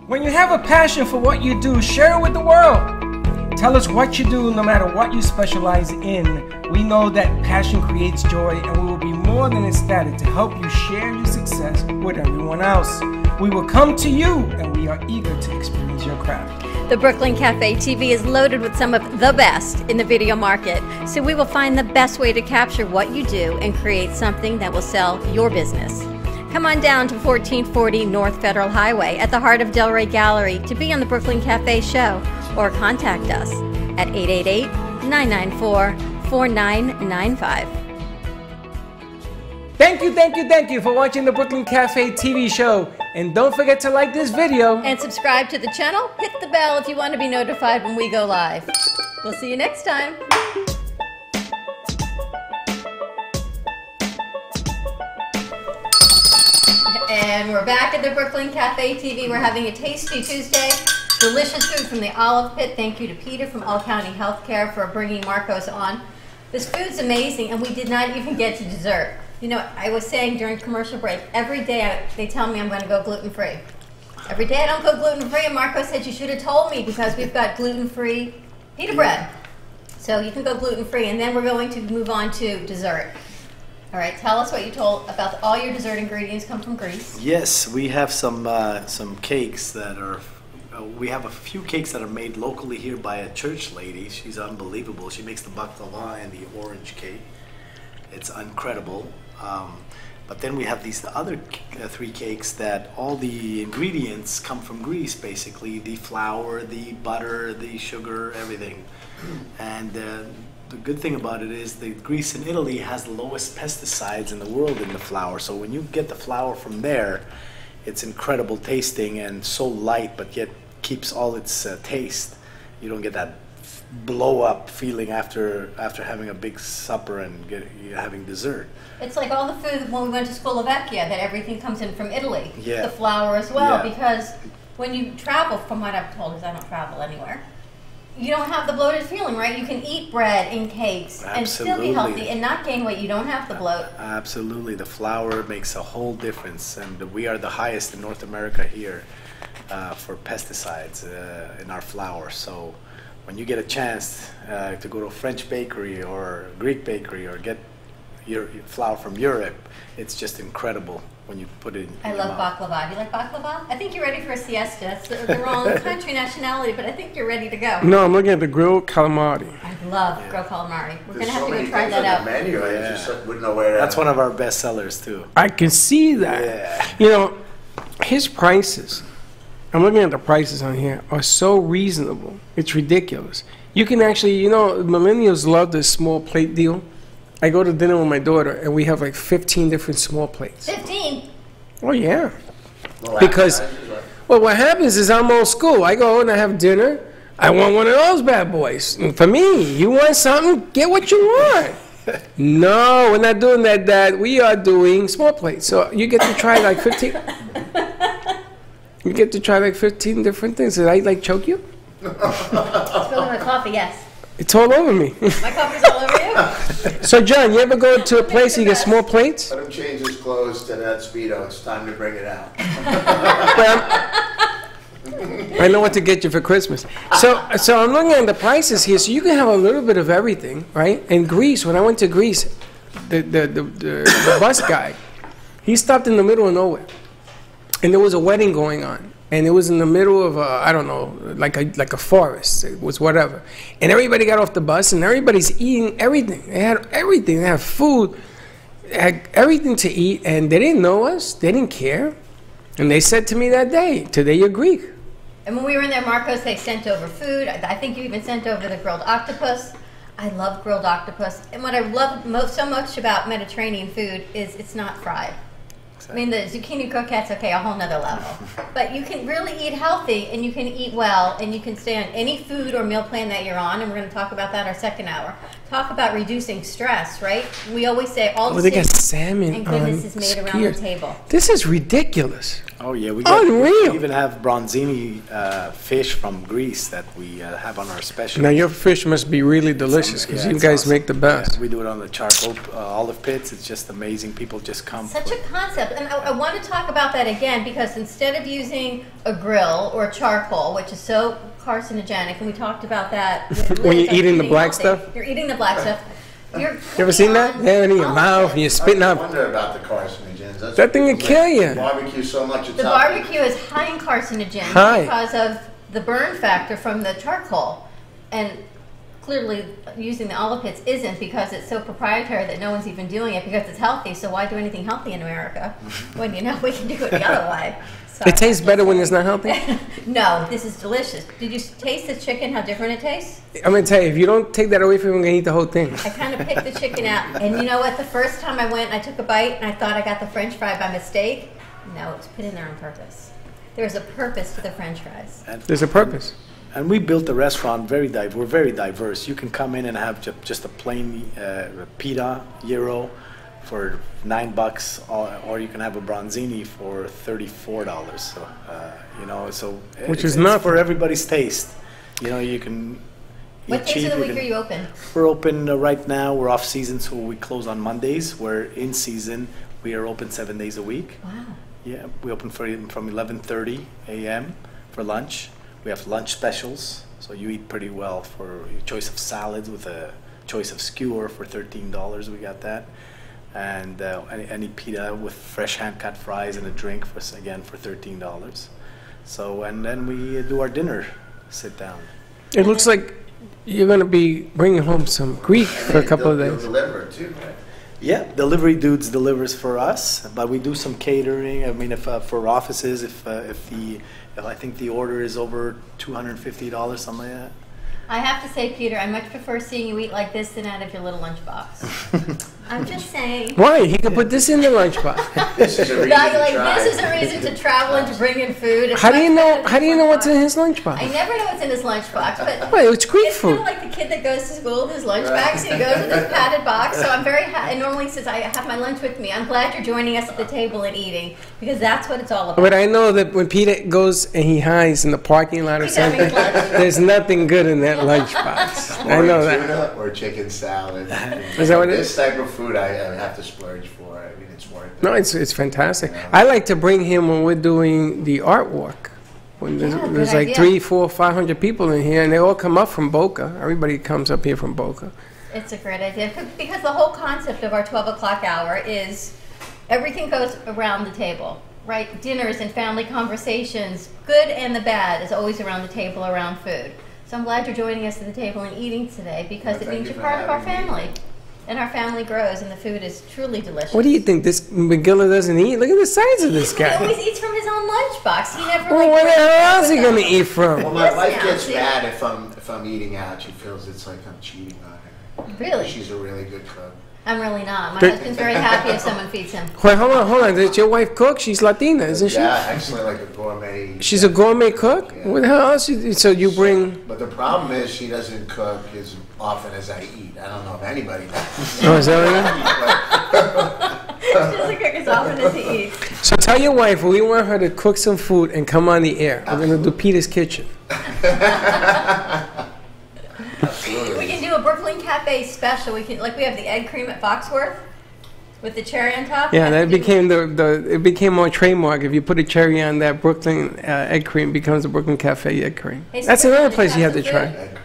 A: When you have a passion for what you do, share it with the world. Tell us what you do no matter what you specialize in. We know that passion creates joy, and we will be more than ecstatic to help you share your success with everyone else. We will come to you, and we are eager to experience your craft.
B: The Brooklyn Cafe TV is loaded with some of the best in the video market, so we will find the best way to capture what you do and create something that will sell your business. Come on down to 1440 North Federal Highway at the heart of Delray Gallery to be on the Brooklyn Cafe show, or contact us at 888-994-4995.
A: Thank you for watching the Brooklyn Cafe TV show. And don't forget to like this video.
B: And subscribe to the channel. Hit the bell if you want to be notified when we go live. We'll see you next time. And we're back at the Brooklyn Cafe TV. We're having a tasty Tuesday. Delicious food from the Olive Pit. Thank you to Peter from All County Healthcare for bringing Marcos on. This food's amazing, and we did not even get to dessert. You know, I was saying during commercial break, every day they tell me I'm going to go gluten-free. Every day I don't go gluten-free, and Marco said you should have told me because we've got gluten-free pita bread. So you can go gluten-free, and then we're going to move on to dessert. All right, tell us what you told about all your dessert ingredients come from Greece.
D: Yes, we have some cakes that are. We have a few cakes that are made locally here by a church lady. She's unbelievable. She makes the baklava and the orange cake. It's incredible. But then we have these other three cakes that all the ingredients come from Greece, basically. The flour, the butter, the sugar, everything. And the good thing about it is that Greece and Italy has the lowest pesticides in the world in the flour. So when you get the flour from there, it's incredible tasting and so light, but yet keeps all its taste. You don't get that blow up feeling after having a big supper and having dessert.
B: It's like all the food when we went to Slovakia, that everything comes in from Italy.
D: Yeah.
B: The flour as well,
D: Yeah.
B: because when you travel, from what I've told, because I don't travel anywhere, you don't have the bloated feeling, right? You can eat bread and cakes and still be healthy and not gain weight. You don't have the bloat.
D: Absolutely. The flour makes a whole difference, and we are the highest in North America here for pesticides in our flour. So when you get a chance to go to a French bakery or Greek bakery or get your flour from Europe, it's just incredible when you put it in
B: I love baklava. Do you like baklava? I think you're ready for a siesta. It's the wrong country nationality, but I think you're ready to go.
A: No, I'm looking at the grilled calamari.
B: I love grilled calamari. We're going to have to go
C: many
B: try
C: things
B: that
C: on
B: out.
C: the menu, I just wouldn't know where to.
D: That's one of our best sellers too.
A: I can see that.
D: Yeah.
A: You know, his prices, I'm looking at the prices on here, are so reasonable. It's ridiculous. You can actually, you know, millennials love this small plate deal. I go to dinner with my daughter, and we have like 15 different small plates.
B: 15.
A: Oh, yeah.
C: Well,
A: Because, well, what happens is I'm old school. I go and I have dinner. I want one of those bad boys. And for me, you want something, get what you want. No, we're not doing that, Dad. We are doing small plates. So you get to try like 15. You get to try like 15 different things. Did I like choke you?
B: It's filling my coffee, yes.
A: It's all over me.
B: My coffee's all over you?
A: So, John, you ever go to a place and you get small plates?
C: Let him change his clothes to that Speedo. It's time to bring it out.
A: Well, I know what to get you for Christmas. So I'm looking at the prices here. So you can have a little bit of everything, right? In Greece, when I went to Greece, the bus guy, he stopped in the middle of nowhere, and there was a wedding going on, and it was in the middle of I don't know, like a forest. It was whatever, and everybody got off the bus, and everybody's eating everything. They had everything. They had food, they had everything to eat, and they didn't know us. They didn't care, and they said to me that day, "Today you're Greek."
B: And when we were in there, Marcos, they sent over food. I think you even sent over the grilled octopus. I love grilled octopus. And what I love so much about Mediterranean food is it's not fried. I mean, the zucchini croquettes, okay, a whole nother level. But you can really eat healthy, and you can eat well, and you can stay on any food or meal plan that you're on, and we're going to talk about that our second hour. Talk about reducing stress, right? We always say all the
A: they got salmon
B: and goodness
A: on
B: is made around the
A: skewers.
B: table.
A: This is ridiculous.
D: Oh yeah, we
A: Unreal.
D: even have bronzini fish from Greece that we have on our special.
A: Now your fish must be really delicious because
D: Yeah,
A: you
D: it's
A: guys
D: awesome.
A: make the best.
D: Yeah, we do it on the charcoal olive pits. It's just amazing. People just come.
B: Such a concept, and I want to talk about that again because instead of using a grill or charcoal, which is so carcinogenic, and we talked about that
A: When you're eating the black
B: healthy.
A: stuff?
B: You're eating the black stuff. You're
A: You ever seen that? They have it in your mouth and you're spitting
C: I
A: out.
C: wonder about the carcinogens. That's
A: That thing
C: what
A: will
C: people
A: kill
C: like
A: you.
C: Barbecue so much. It's
B: The
C: out there.
B: barbecue is high in carcinogens
A: High.
B: because of the burn factor from the charcoal, and clearly using the olive pits isn't because it's so proprietary that no one's even doing it because it's healthy. So why do anything healthy in America when you know we can do it the other way? Sorry.
A: It tastes better when it's not healthy.
B: No, this is delicious. Did you taste the chicken? How different it tastes?
A: I'm gonna tell you, if you don't take that away from him, I'm gonna eat the whole thing.
B: I kind of picked the chicken out, and you know what? The first time I went, I took a bite, and I thought I got the French fry by mistake. No, it was put in there on purpose. There's a purpose to the French fries.
A: There's a purpose.
D: And we built the restaurant we're very diverse. You can come in and have just a plain pita gyro for $9, or you can have a bronzini for $34. So you know, so
A: Which
D: it's
A: is not
D: for everybody's taste. You know, you can.
B: What
D: eat
B: days
D: cheap,
B: of the
D: you
B: week
D: can-
B: are you open?
D: We're open right now. We're off season, so we close on Mondays. We're in season. We are open 7 days a week.
B: Wow.
D: Yeah, we open from 11:30 a.m. for lunch. We have lunch specials, so you eat pretty well for your choice of salads with a choice of skewer for $13. We got that, and any pita with fresh hand-cut fries and a drink for $13. So, and then we do our dinner sit down.
A: It looks like you're gonna be bringing home some Greek for a couple of
C: You'll
A: days.
C: deliver too, right?
D: Yeah, delivery dudes delivers for us, but we do some catering. I mean, if for offices, if I think the order is over $250, something like that.
B: I have to say, Peter, I much prefer seeing you eat like this than out of your little lunchbox. I'm just saying.
A: Why? He could put this in the lunchbox.
C: This is a reason
B: Like,
C: to try.
B: this is a reason to travel and to bring in food. It's
A: How do
B: much
A: you know?
B: better than
A: How do you know what's in
B: lunchbox.
A: his
B: I
A: lunchbox?
B: never know what's in his lunchbox, but
A: Well, it's Greek
B: it's kind
A: food.
B: of like the kid that goes to school with his lunchbox. He goes with his padded box. So I'm very and normally says I have my lunch with me. I'm glad you're joining us at the table and eating because that's what it's all about.
A: But I know that when Peter goes and he hides in the parking lot or
B: He's having
A: something,
B: lunch.
A: there's nothing good in that lunchbox. I know that.
C: Tuna or chicken salad.
A: Is that what it
C: This
A: is?
C: type of food I have to splurge for. I mean, it's worth it.
A: No, it's fantastic. I like to bring him when we're doing the art walk. When
B: Yeah, good
A: there's like
B: idea.
A: 300, 400, 500 people in here, and they all come up from Boca. Everybody comes up here from Boca.
B: It's a great idea because the whole concept of our 12 o'clock hour is everything goes around the table, right? Dinners and family conversations, good and the bad, is always around the table around food. So I'm glad you're joining us at the table and eating today because
C: Well,
B: it
C: thank
B: means
C: you
B: you're
C: for
B: part of our
C: having me.
B: family. And our family grows and the food is truly delicious.
A: What do you think? This McGilla doesn't eat? Look at the size of this
B: He always
A: guy.
B: eats from his own lunchbox. He never
A: Well,
B: like,
A: what the
B: brings it
A: hell else
B: with
A: is he gonna
B: us.
A: eat from?
C: Well, my
B: Yes,
C: wife
B: now,
C: gets
B: see?
C: mad if I'm eating out. She feels it's like I'm cheating on her.
B: Really?
C: She's a really good cook.
B: I'm really not. My
A: Did-
B: husband's very happy if someone feeds him.
A: Wait, hold on. Did your wife cook? She's Latina, isn't she?
C: Yeah, actually like a gourmet.
A: She's a gourmet cook?
C: Yeah.
A: What the hell else? So you bring...
C: But the problem is she doesn't cook as often as I eat. I don't know if anybody does.
A: Oh, is that what it is?
B: She doesn't cook as often as he eats.
A: So tell your wife we want her to cook some food and come on the air. We're gonna do Peter's Kitchen.
B: We can do a Brooklyn Cafe special. We have the egg cream at Foxworth with the cherry on top.
A: Yeah,
B: And
A: that
B: do-
A: became it became our trademark. If you put a cherry on that Brooklyn egg cream, it becomes the Brooklyn Cafe egg cream.
B: Hey, so
A: That's
B: Brooklyn,
A: another place you have to
B: some
A: try.
B: food?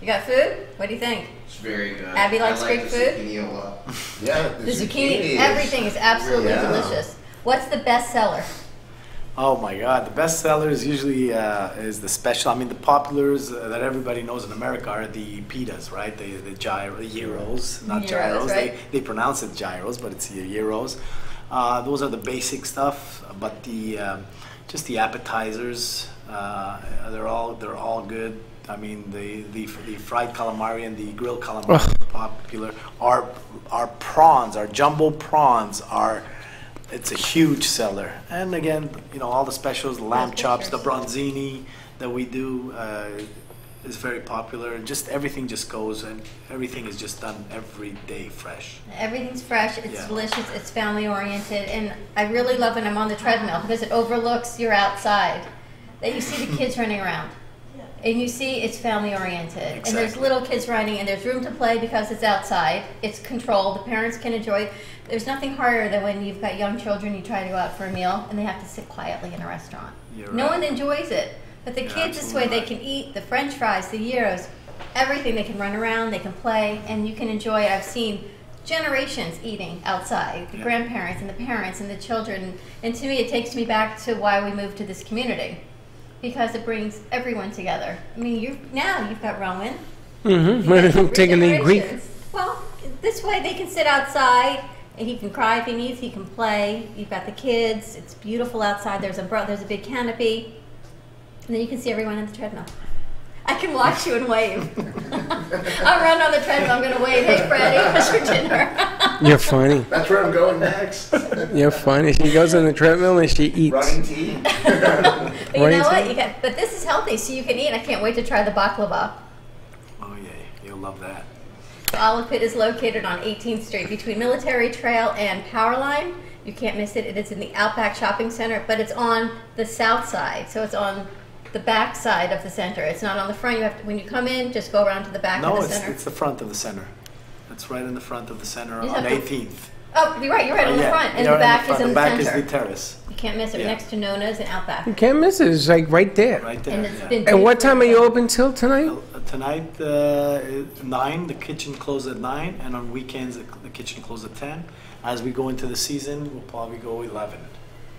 B: You got food? What do you think?
E: It's very good.
B: Abby likes
E: I like
B: Greek
E: the
B: food?
E: zucchini a lot.
C: Yeah,
B: The zucchini, everything is absolutely
C: Yeah.
B: delicious. What's the best seller?
D: Oh my God, the best sellers usually is the special. I mean, the populars that everybody knows in America are the pitas, right? The gyros, not
B: Gyros,
D: gyros.
B: right?
D: They pronounce it gyros, but it's the gyros. Those are the basic stuff. But just the appetizers, they're all good. I mean, the fried calamari and the grilled calamari are popular. Our prawns, our jumbo prawns are. It's a huge seller. And again, all the specials, the lamb chops, the bronzini that we do. is very popular, and just everything just goes, and everything is just done every day fresh.
B: Everything's fresh, it's
D: Yeah.
B: delicious, it's family oriented, and I really love when I'm on the treadmill because it overlooks your outside. That you see the kids running around. And you see it's family oriented. And there's
D: Exactly.
B: little kids running and there's room to play because it's outside. It's controlled. The parents can enjoy it. There's nothing harder than when you've got young children, you try to go out for a meal and they have to sit quietly in a restaurant.
D: You're
B: No
D: right.
B: one enjoys it. But the
D: You're
B: kids, this way,
D: absolutely
B: they
D: right.
B: can eat the French fries, the gyros, everything. They can run around, they can play, and you can enjoy it. I've seen generations eating outside, the
D: Yeah.
B: grandparents and the parents and the children. And to me, it takes me back to why we moved to this community. Because it brings everyone together. I mean, you've got Rowan.
A: Mm-hmm. Taking the Greek.
B: Generations. Well, this way they can sit outside, and he can cry if he needs. He can play. You've got the kids. It's beautiful outside. There's a big canopy, and then you can see everyone on the treadmill. I can watch you and wave. I'll run on the treadmill. I'm gonna wave. Hey, Freddy, what's for dinner?
A: You're funny.
C: That's where I'm going next.
A: You're funny. She goes on the treadmill and she eats.
C: Running to eat.
B: But you
A: What do
B: know
A: you
B: what? But this is healthy, so you can eat. I can't wait to try the baklava.
D: Oh yeah, you'll love that.
B: Olive Pit is located on 18th Street between Military Trail and Powerline. You can't miss it. It is in the Outback Shopping Center, but it's on the south side, so it's on the back side of the center. It's not on the front. You have to, when you come in, just go around to the back
D: No,
B: of the
D: it's
B: center.
D: the front of the center. It's right in the front of the center
B: You
D: on
B: have to-
D: 18th.
B: Oh, you're right. You're right on the
D: Yeah,
B: front, and
D: you're
B: the back
D: front.
B: is in the
D: back
B: center.
D: is the terrace,
B: You can't miss it.
D: Yeah.
B: Next to Nona's and Outback.
A: You can't miss it. It's like right there.
D: right there.
B: And it's
D: yeah.
B: been
A: And what time are you
B: beautifully-
A: open till tonight?
D: Tonight, 9, the kitchen closes at 9, and on weekends, the kitchen closes at 10. As we go into the season, we'll probably go 11.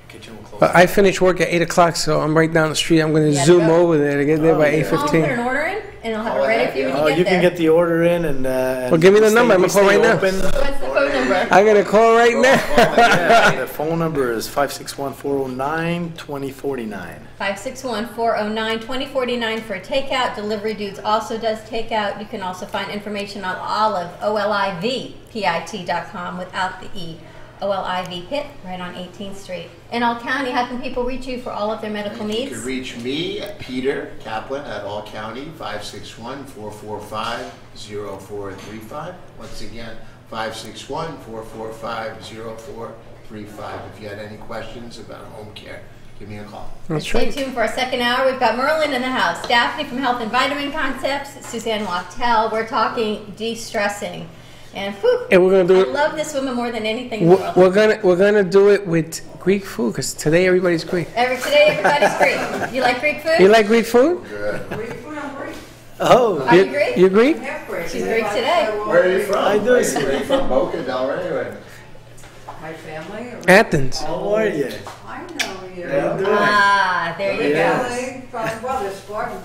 D: Kitchen will close.
A: But I finish work at 8 o'clock, so I'm right down the street. I'm going to
B: Yeah,
A: zoom
B: go.
A: over there to get there
D: Oh,
A: by
D: yeah.
B: I'll put an
A: 8:15.
B: order in, and I'll have
C: Oh,
B: it ready
C: heck
B: for you when
C: yeah.
B: you
D: Oh,
B: get
D: you
B: there.
D: can get the order in, and
A: Well, give me the
D: we
A: number. I'm
D: we
A: gonna call
D: stay
A: right now.
D: open.
B: What's the phone number?
A: I got to call right now.
D: Yeah, the phone number is 561-409-2049.
B: 561-409-2049 for a takeout. Delivery Dudes also does takeout. You can also find information on Olive, OLIVPIT.com without the E. OLIV Pit, right on 18th Street. In All County, how can people reach you for all of their medical
C: You
B: needs?
C: can reach me, Peter Kaplan, at All County, 561-445-0435. Once again, 561-445-0435. If you had any questions about home care, give me a call.
A: That's
B: Stay
A: right.
B: tuned for our second hour. We've got Merlin in the house, Daphne from Health and Vitamin Concepts, Suzanne Wachtel. We're talking de-stressing. And whew,
A: And we're gonna do
B: I
A: it.
B: love this woman more than anything in the world.
A: We're gonna do it with Greek food because today everybody's Greek.
B: Today, everybody's Greek. You like Greek food?
A: You like Greek food?
D: Oh,
B: Are you Greek?
A: You Greek?
B: She's Greek today.
C: Where are you from?
D: I do.
C: Where are you from? Boca Del Rey? or-
E: My family.
A: Athens.
D: how are you?
E: I know you.
C: Yeah.
B: Ah, there you
D: Yeah.
B: go.
E: Family from, well, there's Spartan.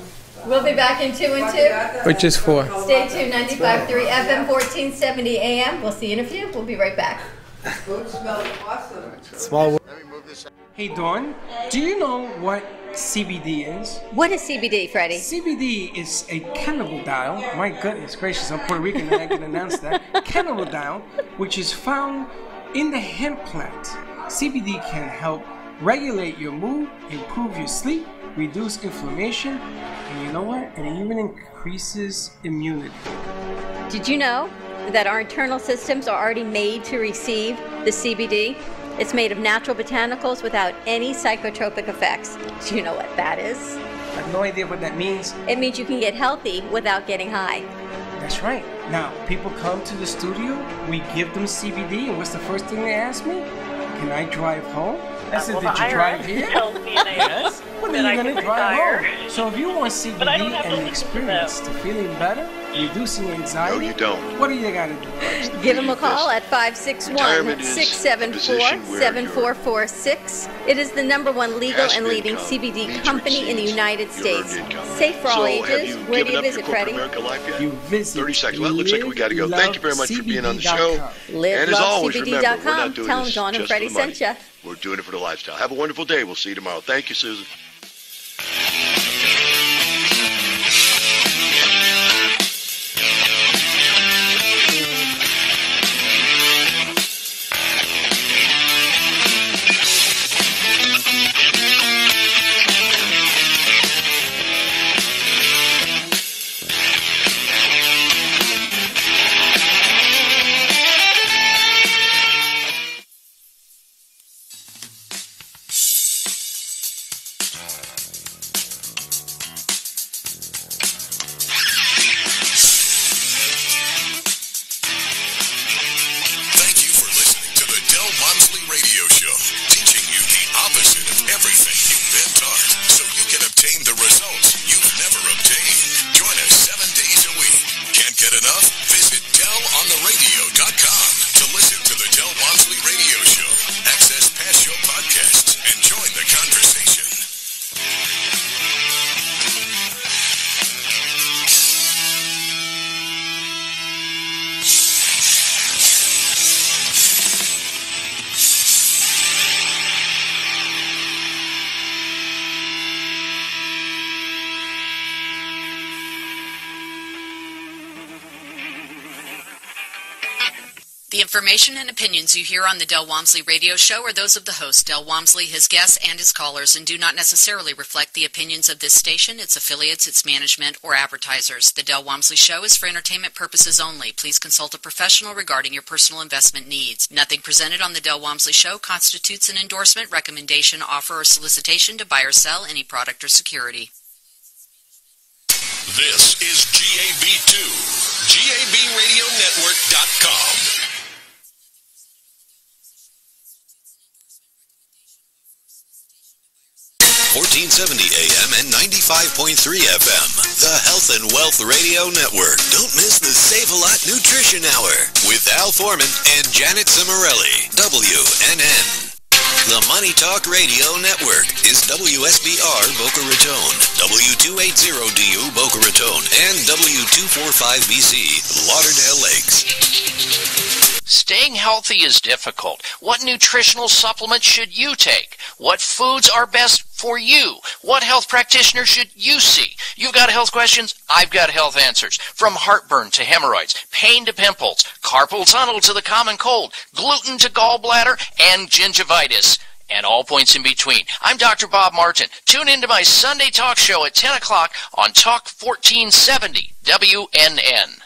B: We'll be back in 2 and 2.
A: Which is 4.
B: Stay tuned, 95.3 FM, 1470 AM. We'll see you in a few. We'll be right back.
E: Food smells awesome.
D: Small world.
C: Let me move this.
A: Hey Dawn, do you know what CBD is?
B: What is CBD, Freddie?
A: CBD is a cannabidiol. My goodness gracious, I'm Puerto Rican and I can announce that. Cannabidiol, which is found in the hemp plant. CBD can help regulate your mood, improve your sleep, reduce inflammation, and you know what? It even increases immunity.
B: Did you know that our internal systems are already made to receive the CBD? It's made of natural botanicals without any psychotropic effects. Do you know what that is?
A: I have no idea what that means.
B: It means you can get healthy without getting high.
A: That's right. Now, people come to the studio, we give them CBD, and what's the first thing they ask me? Can I drive home? I said, did you drive here? Yes. Well, then you're going to drive home. So if you want CBD and experience to feeling better, reducing anxiety,
J: No, you don't.
A: what do you got to do?
B: Give them a call at
J: Retirement is a position where
B: 561-674-7446. It is the #1 legal
J: Passive
B: and leading
J: income
B: CBD
J: means
B: company in the
J: exceeds
B: United
J: your
B: States.
J: earned income.
B: Safe for all
J: So,
B: ages.
J: have you
B: Where do
J: given
B: you
J: up
B: visit,
J: your corporate
B: Freddie?
J: America life yet?
A: You visit
J: 30 seconds. Well, it looks like we got to go. Thank you very much for being on the show.
B: Live,
J: And as
B: love,
J: always, remember, we're
B: CBD.com.
J: not doing
B: Tell them
J: this
B: Dawn and
J: just
B: Freddie
J: for the money.
B: sent ya.
J: We're doing it for the lifestyle. Have a wonderful day. We'll see you tomorrow. Thank you, Susan.
K: been taught, so you can obtain the results you've never obtained. Join us 7 days a week. Can't get enough? Visit DellOnTheRadio.com to listen to the Del Walmsley Radio Show. Access past show podcasts and join the conversation.
L: The information and opinions you hear on the Del Walmsley Radio Show are those of the host, Del Walmsley, his guests, and his callers, and do not necessarily reflect the opinions of this station, its affiliates, its management, or advertisers. The Del Walmsley Show is for entertainment purposes only. Please consult a professional regarding your personal investment needs. Nothing presented on the Del Walmsley Show constitutes an endorsement, recommendation, offer, or solicitation to buy or sell any product or security.
K: This is GAB2, GABRadioNetwork.com. 1470 AM and 95.3 FM. The Health and Wealth Radio Network. Don't miss the Save a Lot Nutrition Hour with Al Foreman and Janet Cimarelli. WNN. The Money Talk Radio Network is WSBR Boca Raton, W280DU Boca Raton, and W245BC Lauderdale Lakes.
M: Staying healthy is difficult. What nutritional supplements should you take? What foods are best for you? What health practitioner should you see? You've got health questions, I've got health answers. From heartburn to hemorrhoids, pain to pimples, carpal tunnel to the common cold, gluten to gallbladder, and gingivitis, and all points in between. I'm Dr. Bob Martin. Tune into my Sunday talk show at 10 o'clock on Talk 1470 WNN.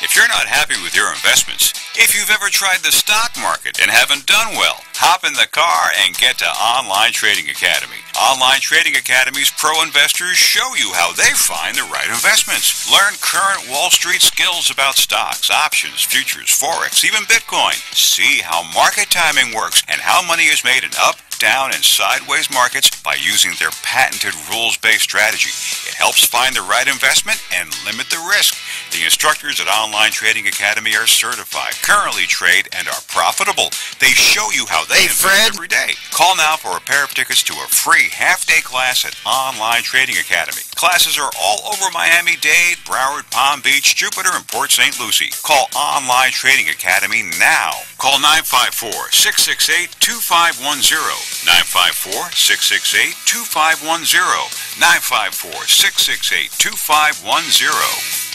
N: If you're not happy with your investments, if you've ever tried the stock market and haven't done well, hop in the car and get to Online Trading Academy. Online Trading Academy's pro investors show you how they find the right investments. Learn current Wall Street skills about stocks, options, futures, forex, even Bitcoin. See how market timing works and how money is made in up, down, and sideways markets by using their patented rules-based strategy. It helps find the right investment and limit the risk. The instructors at Online Trading Academy are certified, currently trade, and are profitable. They show you how they invest every day. Call now for a pair of tickets to a free half-day class at Online Trading Academy. Classes are all over Miami-Dade, Broward, Palm Beach, Jupiter, and Port St. Lucie. Call Online Trading Academy now. Call 954-668-2510. 954-668-2510. 954-668-2510.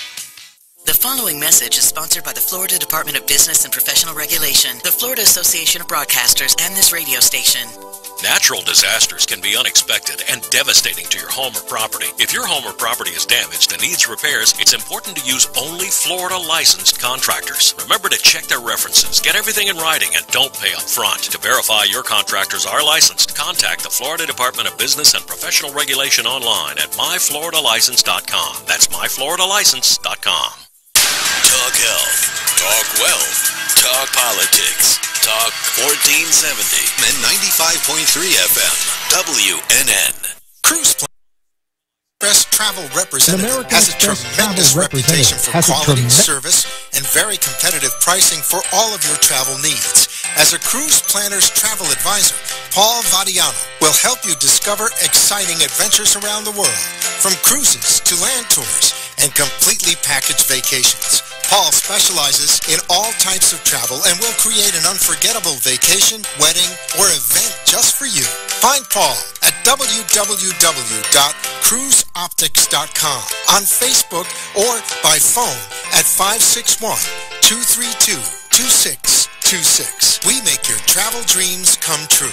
O: The following message is sponsored by the Florida Department of Business and Professional Regulation, the Florida Association of Broadcasters, and this radio station.
P: Natural disasters can be unexpected and devastating to your home or property. If your home or property is damaged and needs repairs, it's important to use only Florida licensed contractors. Remember to check their references, get everything in writing, and don't pay up front. To verify your contractors are licensed, contact the Florida Department of Business and Professional Regulation online at myfloridalicense.com. That's myfloridalicense.com.
K: Talk health, talk wealth, talk politics, talk 1470 and 95.3 FM, WNN. Cruise Express Travel Representative has a tremendous reputation for quality service and very competitive pricing for all of your travel needs. As a cruise planner's travel advisor, Paul Vadiano will help you discover exciting adventures around the world, from cruises to land tours and completely packaged vacations. Paul specializes in all types of travel and will create an unforgettable vacation, wedding, or event just for you. Find Paul at www.cruiseoptics.com, on Facebook, or by phone at 561-232-2626. We make your travel dreams come true.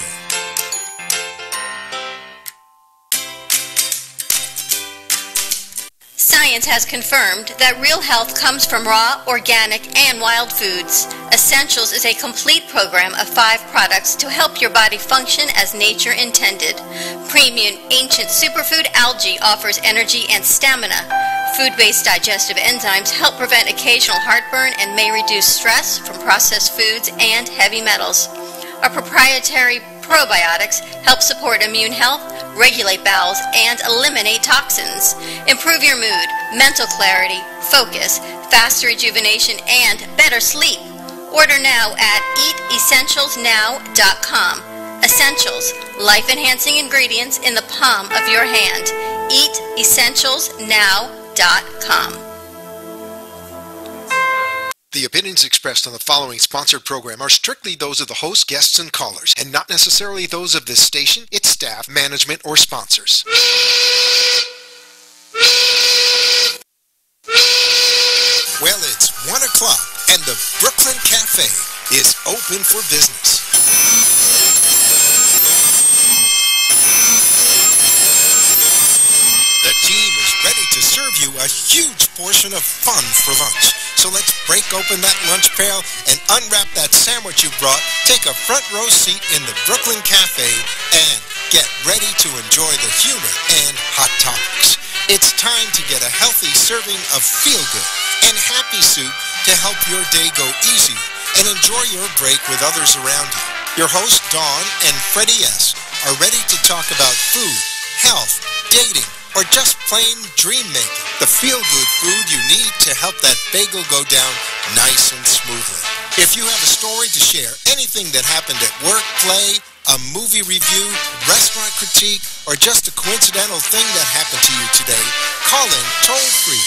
B: Science has confirmed that real health comes from raw, organic, and wild foods. Essentials is a complete program of 5 products to help your body function as nature intended. Premium Ancient Superfood Algae offers energy and stamina. Food-based digestive enzymes help prevent occasional heartburn and may reduce stress from processed foods and heavy metals. A proprietary
Q: Probiotics help support immune health, regulate bowels, and eliminate toxins. Improve your mood, mental clarity, focus, faster rejuvenation, and better sleep. Order now at eatessentialsnow.com. Essentials, life-enhancing ingredients in the palm of your hand. eatessentialsnow.com.
R: The opinions expressed on the following sponsored program are strictly those of the host, guests, and callers, and not necessarily those of this station, its staff, management, or sponsors. Well, it's 1 o'clock, and the Brooklyn Cafe is open for business. The team is ready to serve you a huge portion of fun for lunch. So let's break open that lunch pail and unwrap that sandwich you brought, take a front row seat in the Brooklyn Cafe, and get ready to enjoy the humor and hot topics. It's time to get a healthy serving of feel-good and happy soup to help your day go easier and enjoy your break with others around you. Your hosts, Dawn and Freddy S., are ready to talk about food, health, dating, or just plain dream making. The feel-good food you need to help that bagel go down nice and smoothly. If you have a story to share, anything that happened at work, play, a movie review, restaurant critique, or just a coincidental thing that happened to you today, call in toll-free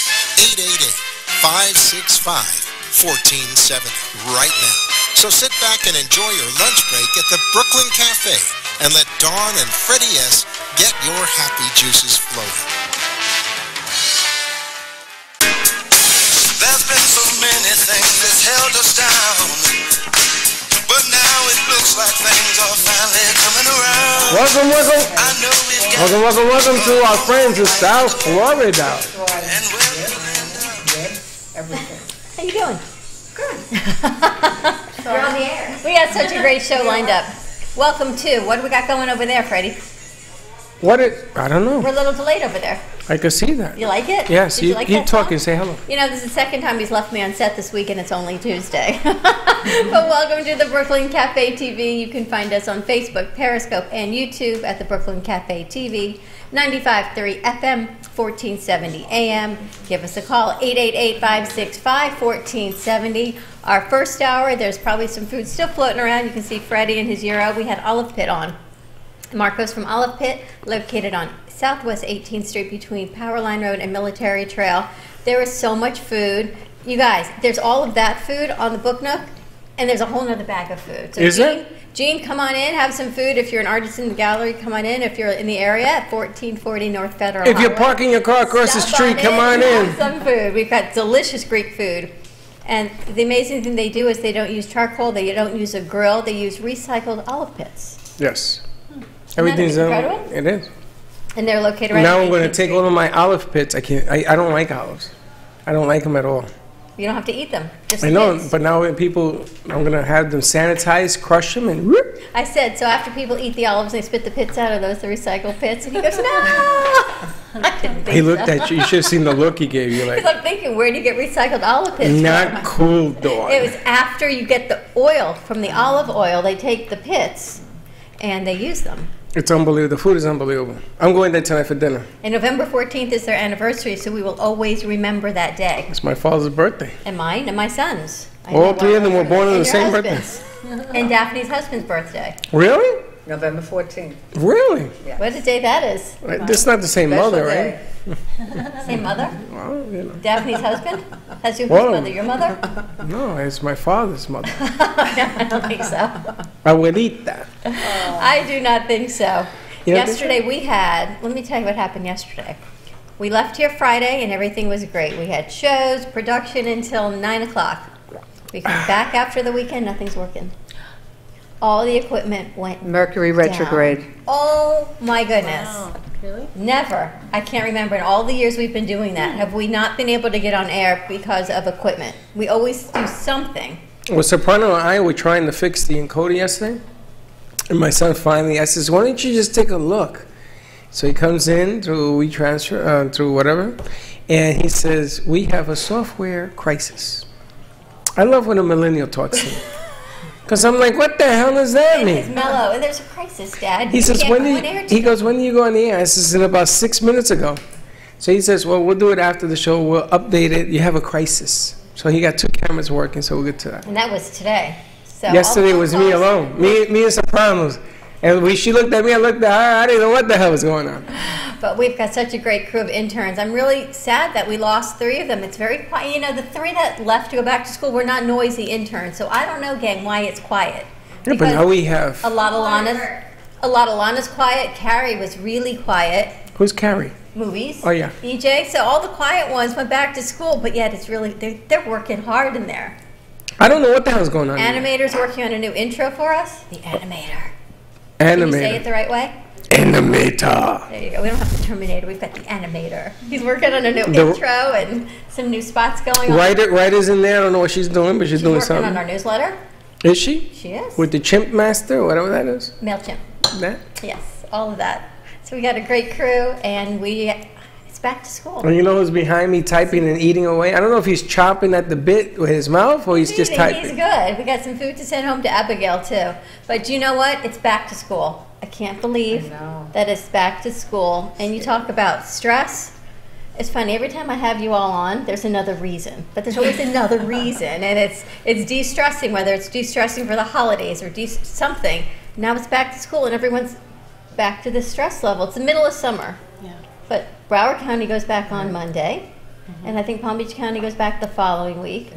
R: 888-565-1470 right now. So sit back and enjoy your lunch break at the Brooklyn Cafe and let Dawn and Freddy S. get your happy juices flowing.
S: There's been so many things that's held us down, but now it looks like things are finally coming around.
A: Welcome, welcome to our friends in South Florida.
B: How you doing? Good. You're on the air. We got such a great show lined up. Welcome to, what do we got going over there, Freddie?
A: I don't know.
B: We're a little delayed over there.
A: I could see that.
B: You like it?
A: Yes,
B: Did you like
A: you
B: that
A: talk
B: song?
A: and say hello.
B: You know, this is the second time he's left me on set this week, and it's only Tuesday. But welcome to the Brooklyn Cafe TV. You can find us on Facebook, Periscope, and YouTube at the Brooklyn Cafe TV, 95.3 FM, 1470 AM. Give us a call, 888-565-1470. Our first hour, there's probably some food still floating around. You can see Freddie and his Euro. We had Olive Pit on. Marcos from Olive Pit, located on Southwest 18th Street between Powerline Road and Military Trail. There is so much food. You guys, there's all of that food on the Book Nook, and there's a whole nother bag of food. So Gene, come on in, have some food. If you're an artist in the gallery, come on in. If you're in the area at 1440 North Federal
A: If you're
B: Highway,
A: parking your car across the street, come on in.
B: Have some food. We've got delicious Greek food. And the amazing thing they do is they don't use charcoal, they don't use a grill, they use recycled olive pits.
A: Yes.
B: Isn't
A: Everything's
B: that incredible?
A: it is.
B: And they're located right
A: Now
B: on
A: I'm going to
B: 18th
A: take
B: Street.
A: all of my olive pits. I don't like olives. I don't like them at all.
B: You don't have to eat them. Just
A: I
B: the
A: know,
B: pits.
A: but now I'm going to have them sanitized, crush them, and whoop.
B: I said, so after people eat the olives, they spit the pits out. Are those the recycled pits? And he goes, no. I didn't think
A: He looked
B: so.
A: at you. You should have seen the look he gave you.
B: Because
A: Like,
B: I'm thinking, where do you get recycled olive pits
A: not
B: from?
A: cool, dog.
B: It was after you get the oil from the olive oil, they take the pits and they use them.
A: It's unbelievable. The food is unbelievable. I'm going there tonight for dinner.
B: And November 14th is their anniversary, so we will always remember that day.
A: It's my father's birthday.
B: And mine and my son's.
A: All three of them were born on
B: And
A: the
B: your
A: same birthday.
B: husband's. And Daphne's husband's birthday.
A: Really?
E: November 14th.
A: Really?
B: What a day that is.
A: It's not the same
E: Special
A: mother,
E: day.
A: right?
B: Same mother?
A: Well, you know.
B: Daphne's husband? That's your
A: Whoa.
B: mother? Your mother?
A: No, it's my father's mother.
B: I don't think so.
A: Abuelita.
B: I do not think so.
A: You don't think
B: Yesterday we had, let me tell you what happened yesterday. We left here Friday and everything was great. We had shows, production until 9 o'clock. We come back after the weekend, nothing's working. All the equipment went
E: Mercury
B: down.
E: retrograde.
B: Oh my goodness.
E: Really?
B: Never. I can't remember in all the years we've been doing that. Have we not been able to get on air because of equipment? We always do something.
A: Well, Soprano and I were trying to fix the encoder yesterday. And my son finally, I says, why don't you just take a look? So he comes in through WeTransfer, through whatever, and he says, we have a software crisis. I love when a millennial talks to me. Because I'm like, what the hell does that
B: It's
A: mean?
B: mellow, and there's a crisis, Dad.
A: He
B: You
A: says,
B: can't
A: when
B: go on
A: do
B: air
A: he
B: today.
A: goes, when do you go on the air? I says, in about 6 minutes ago. So he says, well, we'll do it after the show. We'll update it. You have a crisis. So he got 2 cameras working, so we'll get to that.
B: And that was today. So
A: Yesterday
B: all
A: was
B: phone
A: me
B: calls-
A: alone. Me and Sopranos. And she looked at me, I looked at her. I didn't know what the hell was going on.
B: But we've got such a great crew of interns. I'm really sad that we lost 3 of them. It's very quiet. You know, the 3 that left to go back to school were not noisy interns. So I don't know, gang, why it's quiet.
A: Yeah, but now we have.
B: A lot of Lana's quiet. Carrie was really quiet.
A: Who's Carrie?
B: Movies.
A: Oh, yeah.
B: EJ. So all the quiet ones went back to school, but yet it's really, they're working hard in there.
A: I don't know what the hell's going on.
B: Animator's working on a new intro for us. The animator. Can you say it
A: Animator.
B: the right way?
A: Animator.
B: There you go. We don't have the Terminator. We've got the animator. He's working on a new
A: The-
B: intro and some new spots going on.
A: Writer's in there. I don't know what she's doing, but she's doing
B: Working on
A: something.
B: our newsletter.
A: Is she?
B: She is.
A: With the Chimp Master, or whatever that is?
B: MailChimp.
A: That?
B: Yes, all of that. So we got a great crew, and it's back to school.
A: And you know who's behind me typing and eating away? I don't know if he's chopping at the bit with his mouth or he's just typing.
B: He's good. We got some food to send home to Abigail too. But you know what? It's back to school. I can't believe that it's back to school. And you talk about stress. It's funny. Every time I have you all on, there's another reason. But there's always another reason, and it's de-stressing. Whether it's de-stressing for the holidays or something. Now it's back to school, and everyone's back to the stress level. It's the middle of summer.
H: Yeah.
B: But Broward County goes back on Monday, and I think Palm Beach County goes back the following week.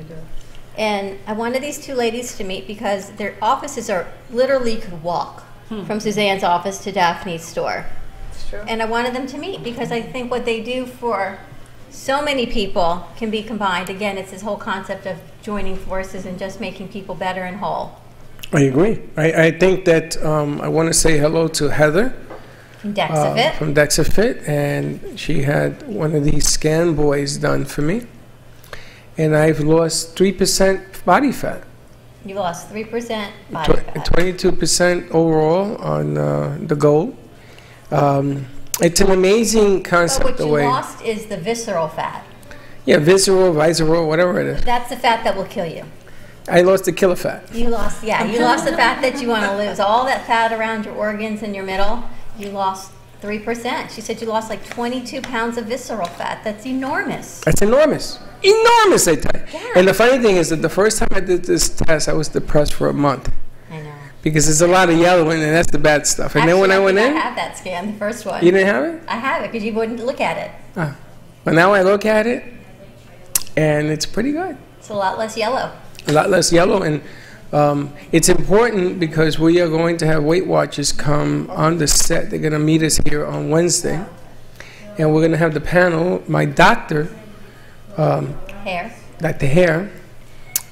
B: And I wanted these 2 ladies to meet because their offices are literally, you could walk from Suzanne's office to Daphne's store.
E: It's true.
B: And I wanted them to meet because I think what they do for so many people can be combined. Again, it's this whole concept of joining forces and just making people better and whole.
A: I agree. I think that I want to say hello to Heather.
B: From Dexafit.
A: From Dexafit, and she had one of these scan boys done for me. And I've lost 3% body fat.
B: You lost 3% body fat.
A: 22% overall on the goal. It's an amazing concept.
B: But what
A: the
B: you
A: way.
B: lost is the visceral fat.
A: Yeah, visceral, whatever it is.
B: That's the fat that will kill you.
A: I lost the killer fat.
B: You lost the fat that you want to lose. All that fat around your organs in your middle, you lost 3%. She said you lost like 22 pounds of visceral fat. That's enormous.
A: That's enormous. Enormous, I tell you.
B: Yeah.
A: And the funny thing is that the first time I did this test, I was depressed for a month.
B: I know.
A: Because there's a lot of yellow in it, and that's the bad stuff. And then when I went in,
B: I have that scan, the first one.
A: You didn't have it?
B: I have it because you wouldn't look at it.
A: Oh. But now I look at it, and it's pretty good.
B: It's a lot less yellow.
A: A lot less yellow, and it's important because we are going to have Weight Watchers come on the set. They're going to meet us here on Wednesday, and we're going to have the panel. My doctor, Dr. Hare,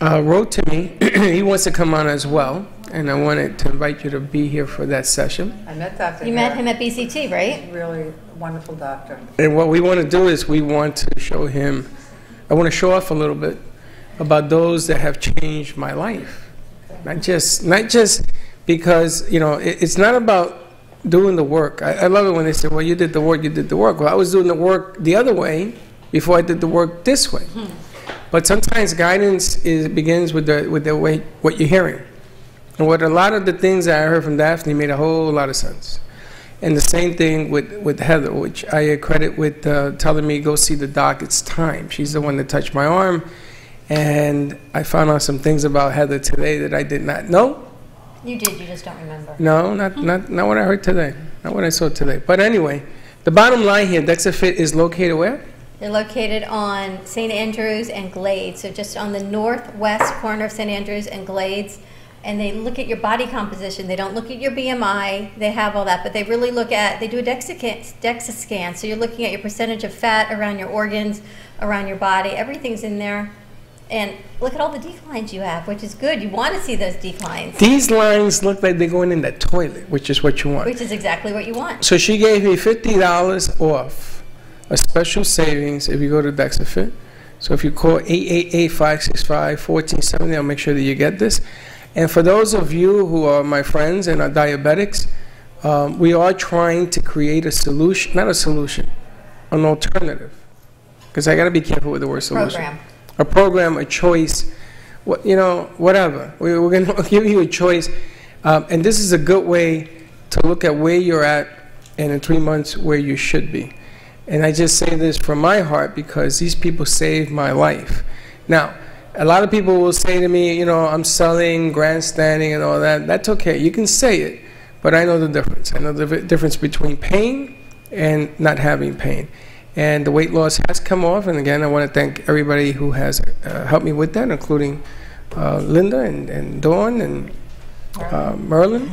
A: wrote to me. He wants to come on as well, and I wanted to invite you to be here for that session.
E: I met Dr.
B: You met him at BCT, right?
E: Really wonderful doctor.
A: And what we want to do is we want to show him, I want to show off a little bit about those that have changed my life. Not just because, it's not about doing the work. I love it when they say, well, you did the work. Well, I was doing the work the other way before I did the work this way. But sometimes guidance begins with the way, what you're hearing. And what a lot of the things that I heard from Daphne made a whole lot of sense. And the same thing with Heather, which I credit with telling me, go see the doc, it's time. She's the one that touched my arm. And I found out some things about Heather today that I did not know.
B: You did, you just don't remember.
A: No, not what I heard today. Not what I saw today. But anyway, the bottom line here, Dexafit is located where?
B: They're located on St. Andrews and Glades, so just on the northwest corner of St. Andrews and Glades. And they look at your body composition. They don't look at your BMI. They have all that, but they really they do a DEXA scan. So you're looking at your percentage of fat around your organs, around your body. Everything's in there. And look at all the declines you have, which is good. You want to see those declines.
A: These lines look like they're going in the toilet, which is what you want.
B: Which is exactly what you want.
A: So she gave me $50 off, a special savings if you go to Dexafit. So if you call 888-565-1470, I'll make sure that you get this. And for those of you who are my friends and are diabetics, we are trying to create a solution, not a solution, an alternative. Because I got to be careful with the word solution.
B: Program.
A: A program, a choice, whatever. We're going to give you a choice. And this is a good way to look at where you're at and in 3 months where you should be. And I just say this from my heart because these people saved my life. Now, a lot of people will say to me, I'm selling, grandstanding and all that. That's okay. You can say it, but I know the difference. I know the difference between pain and not having pain. And the weight loss has come off. And again, I want to thank everybody who has helped me with that, including Linda and Dawn and Merlin.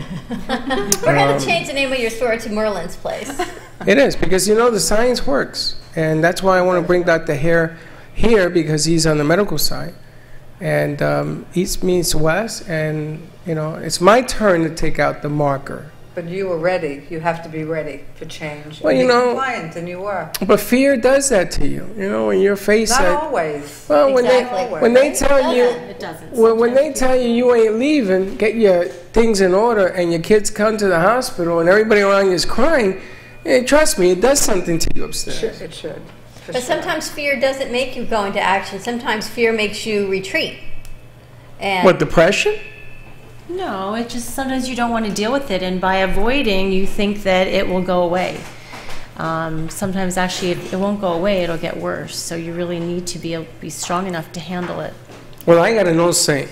B: We're going to change the name of your store to Merlin's Place.
A: It is, because the science works. And that's why I want to bring Dr. Hare here, because he's on the medical side. And East meets West, and it's my turn to take out the marker.
E: But you were ready. You have to be ready for change.
A: Well,
E: and be compliant, and you were.
A: But fear does that to you. When you're faced.
E: Not always.
A: Well,
E: exactly.
A: when they tell you,
B: it doesn't.
A: When they tell you ain't leaving, get your things in order, and your kids come to the hospital, and everybody around you is crying, trust me, it does something to you upstairs.
E: It should.
B: But sometimes fear doesn't make you go into action. Sometimes fear makes you retreat. And
A: What, depression?
T: No, it just sometimes you don't want to deal with it, and by avoiding, you think that it will go away. Sometimes actually it won't go away, it'll get worse. So you really need to be strong enough to handle it.
A: Well, I got an old saying.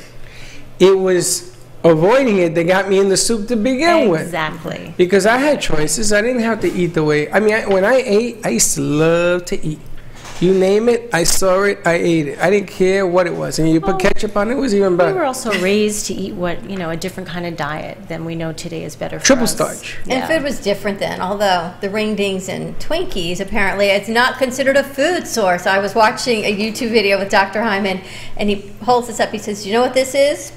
A: It was avoiding it that got me in the soup to begin with.
T: Exactly.
A: Because I had choices. I didn't have to eat the way. When I ate, I used to love to eat. You name it, I saw it, I ate it. I didn't care what it was. And you put ketchup on it, it was even better.
T: We were also raised to eat a different kind of diet than we know today is better for
A: Triple
T: us.
A: starch.
B: And food was different then, although the ring dings and Twinkies, apparently, it's not considered a food source. I was watching a YouTube video with Dr. Hyman, and he holds this up. He says, you know what this is?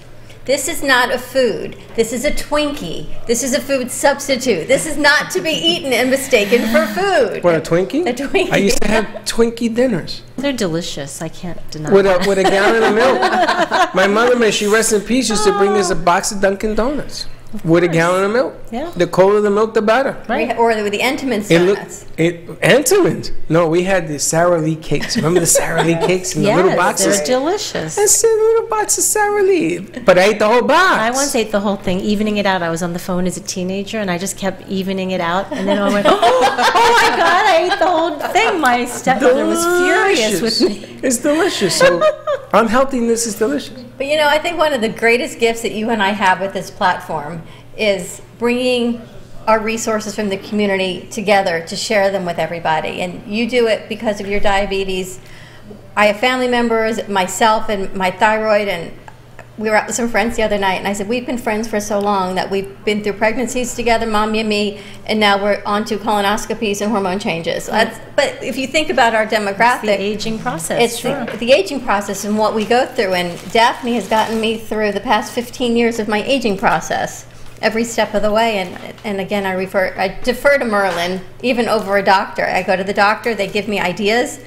B: This is not a food. This is a Twinkie. This is a food substitute. This is not to be eaten and mistaken for food.
A: What, a Twinkie?
B: A Twinkie.
A: I used to have Twinkie dinners.
T: They're delicious. I can't deny
A: with
T: that.
A: With a gallon of milk. My mother, may she rest in peace, used to bring us a box of Dunkin' Donuts. With a gallon of milk.
T: Yeah.
A: The colder the milk, the better.
B: Right. Or with the Entenmann's donuts.
A: Entenmann's? No, we had the Sara Lee cakes. Remember the Sara Lee cakes in the little boxes?
T: They're delicious.
A: I said little box of Sara Lee. But I ate the whole box.
T: I once ate the whole thing, evening it out. I was on the phone as a teenager, and I just kept evening it out. And then I went, oh my God, I ate the whole thing. My stepmother was furious with me.
A: It's delicious. So unhealthiness is delicious.
B: But I think one of the greatest gifts that you and I have with this platform is bringing our resources from the community together to share them with everybody. And you do it because of your diabetes. I have family members, myself and my thyroid, and we were out with some friends the other night, and I said, we've been friends for so long that we've been through pregnancies together, Mommy and me, and now we're on to colonoscopies and hormone changes. But if you think about our demographic,
T: it's the aging process.
B: It's the aging process and what we go through. And Daphne has gotten me through the past 15 years of my aging process, every step of the way. And again, I defer to Merlin, even over a doctor. I go to the doctor, they give me ideas,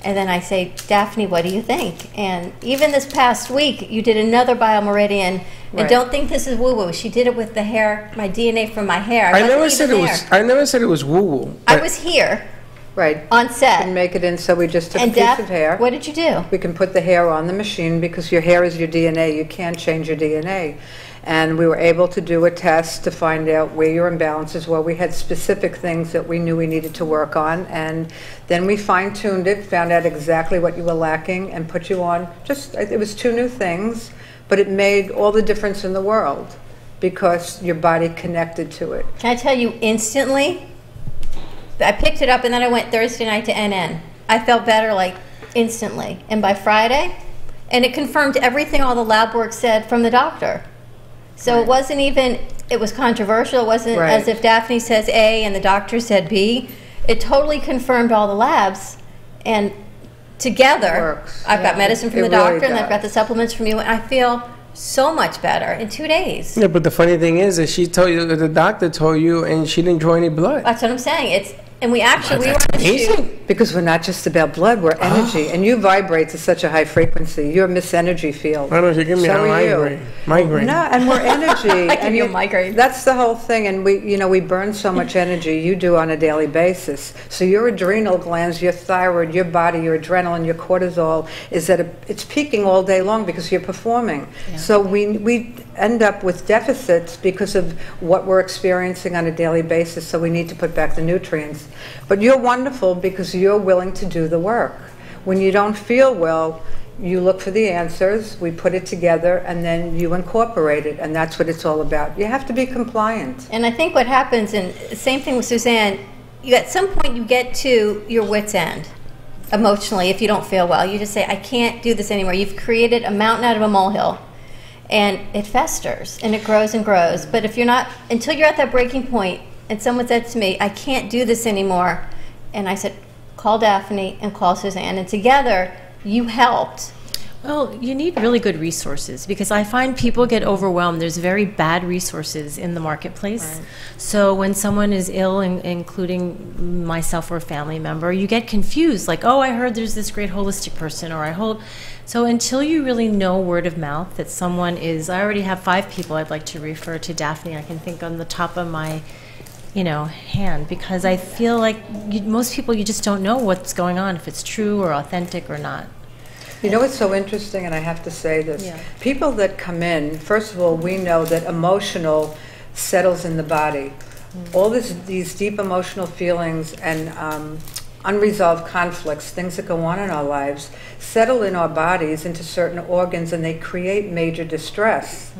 B: and then I say, Daphne, what do you think? And even this past week, you did another biomeridian.
E: Right.
B: And don't think this is woo-woo. She did it with the hair, my DNA from my hair.
A: I never said it was woo-woo.
B: I was here.
E: Right.
B: On set.
E: And make it in, so we just took
B: And
E: a piece
B: Daph,
E: of hair.
B: what did you do?
E: We can put the hair on the machine because your hair is your DNA. You can't change your DNA. And we were able to do a test to find out where your imbalances were. We had specific things that we knew we needed to work on, and then we fine-tuned it, found out exactly what you were lacking, and put you on. It was 2 new things, but it made all the difference in the world because your body connected to it.
B: Can I tell you instantly? I picked it up and then I went Thursday night to NN. I felt better like instantly. And by Friday, and it confirmed everything all the lab work said from the doctor. So It wasn't even, it was controversial. It wasn't as if Daphne says A and the doctor said B. It totally confirmed all the labs. And together, I've got medicine from the doctor and I've got the supplements from you. And I feel so much better in 2 days.
A: Yeah, but the funny thing is that she told you, the doctor told you, and she didn't draw any blood.
B: That's what I'm saying. And we were on a shoot.
E: Because we're not just about blood, we're energy. And you vibrate to such a high frequency. You're Miss Energy Field.
A: Why don't you give me a migraine?
E: No, and we're energy.
B: I give you a migraine.
E: That's the whole thing. And we burn so much energy, you do on a daily basis. So your adrenal glands, your thyroid, your body, your adrenaline, your cortisol, it's peaking all day long because you're performing. Yeah. So we end up with deficits because of what we're experiencing on a daily basis. So we need to put back the nutrients. But you're wonderful because you're willing to do the work. When you don't feel well, you look for the answers, we put it together, and then you incorporate it, and that's what it's all about. You have to be compliant.
B: And I think what happens, and same thing with Suzanne, at some point you get to your wit's end emotionally if you don't feel well. You just say, I can't do this anymore. You've created a mountain out of a molehill, and it festers, and it grows and grows. But if you're not, until you're at that breaking point, and someone said to me, I can't do this anymore, and I said, call Daphne and call Suzanne, and together you helped.
T: Well, you need really good resources because I find people get overwhelmed. There's very bad resources in the marketplace. Right. So when someone is ill, including myself or a family member, you get confused. Like, oh, I heard there's this great holistic person, or So until you really know word of mouth that someone is, I already have 5 people I'd like to refer to Daphne. I can think on the top of my hand, because I feel like most people, you just don't know what's going on, if it's true or authentic or not.
E: You know what's so interesting, and I have to say this, people that come in, first of all, we know that emotional settles in the body. All these deep emotional feelings and unresolved conflicts, things that go on in our lives, settle in our bodies into certain organs, and they create major distress.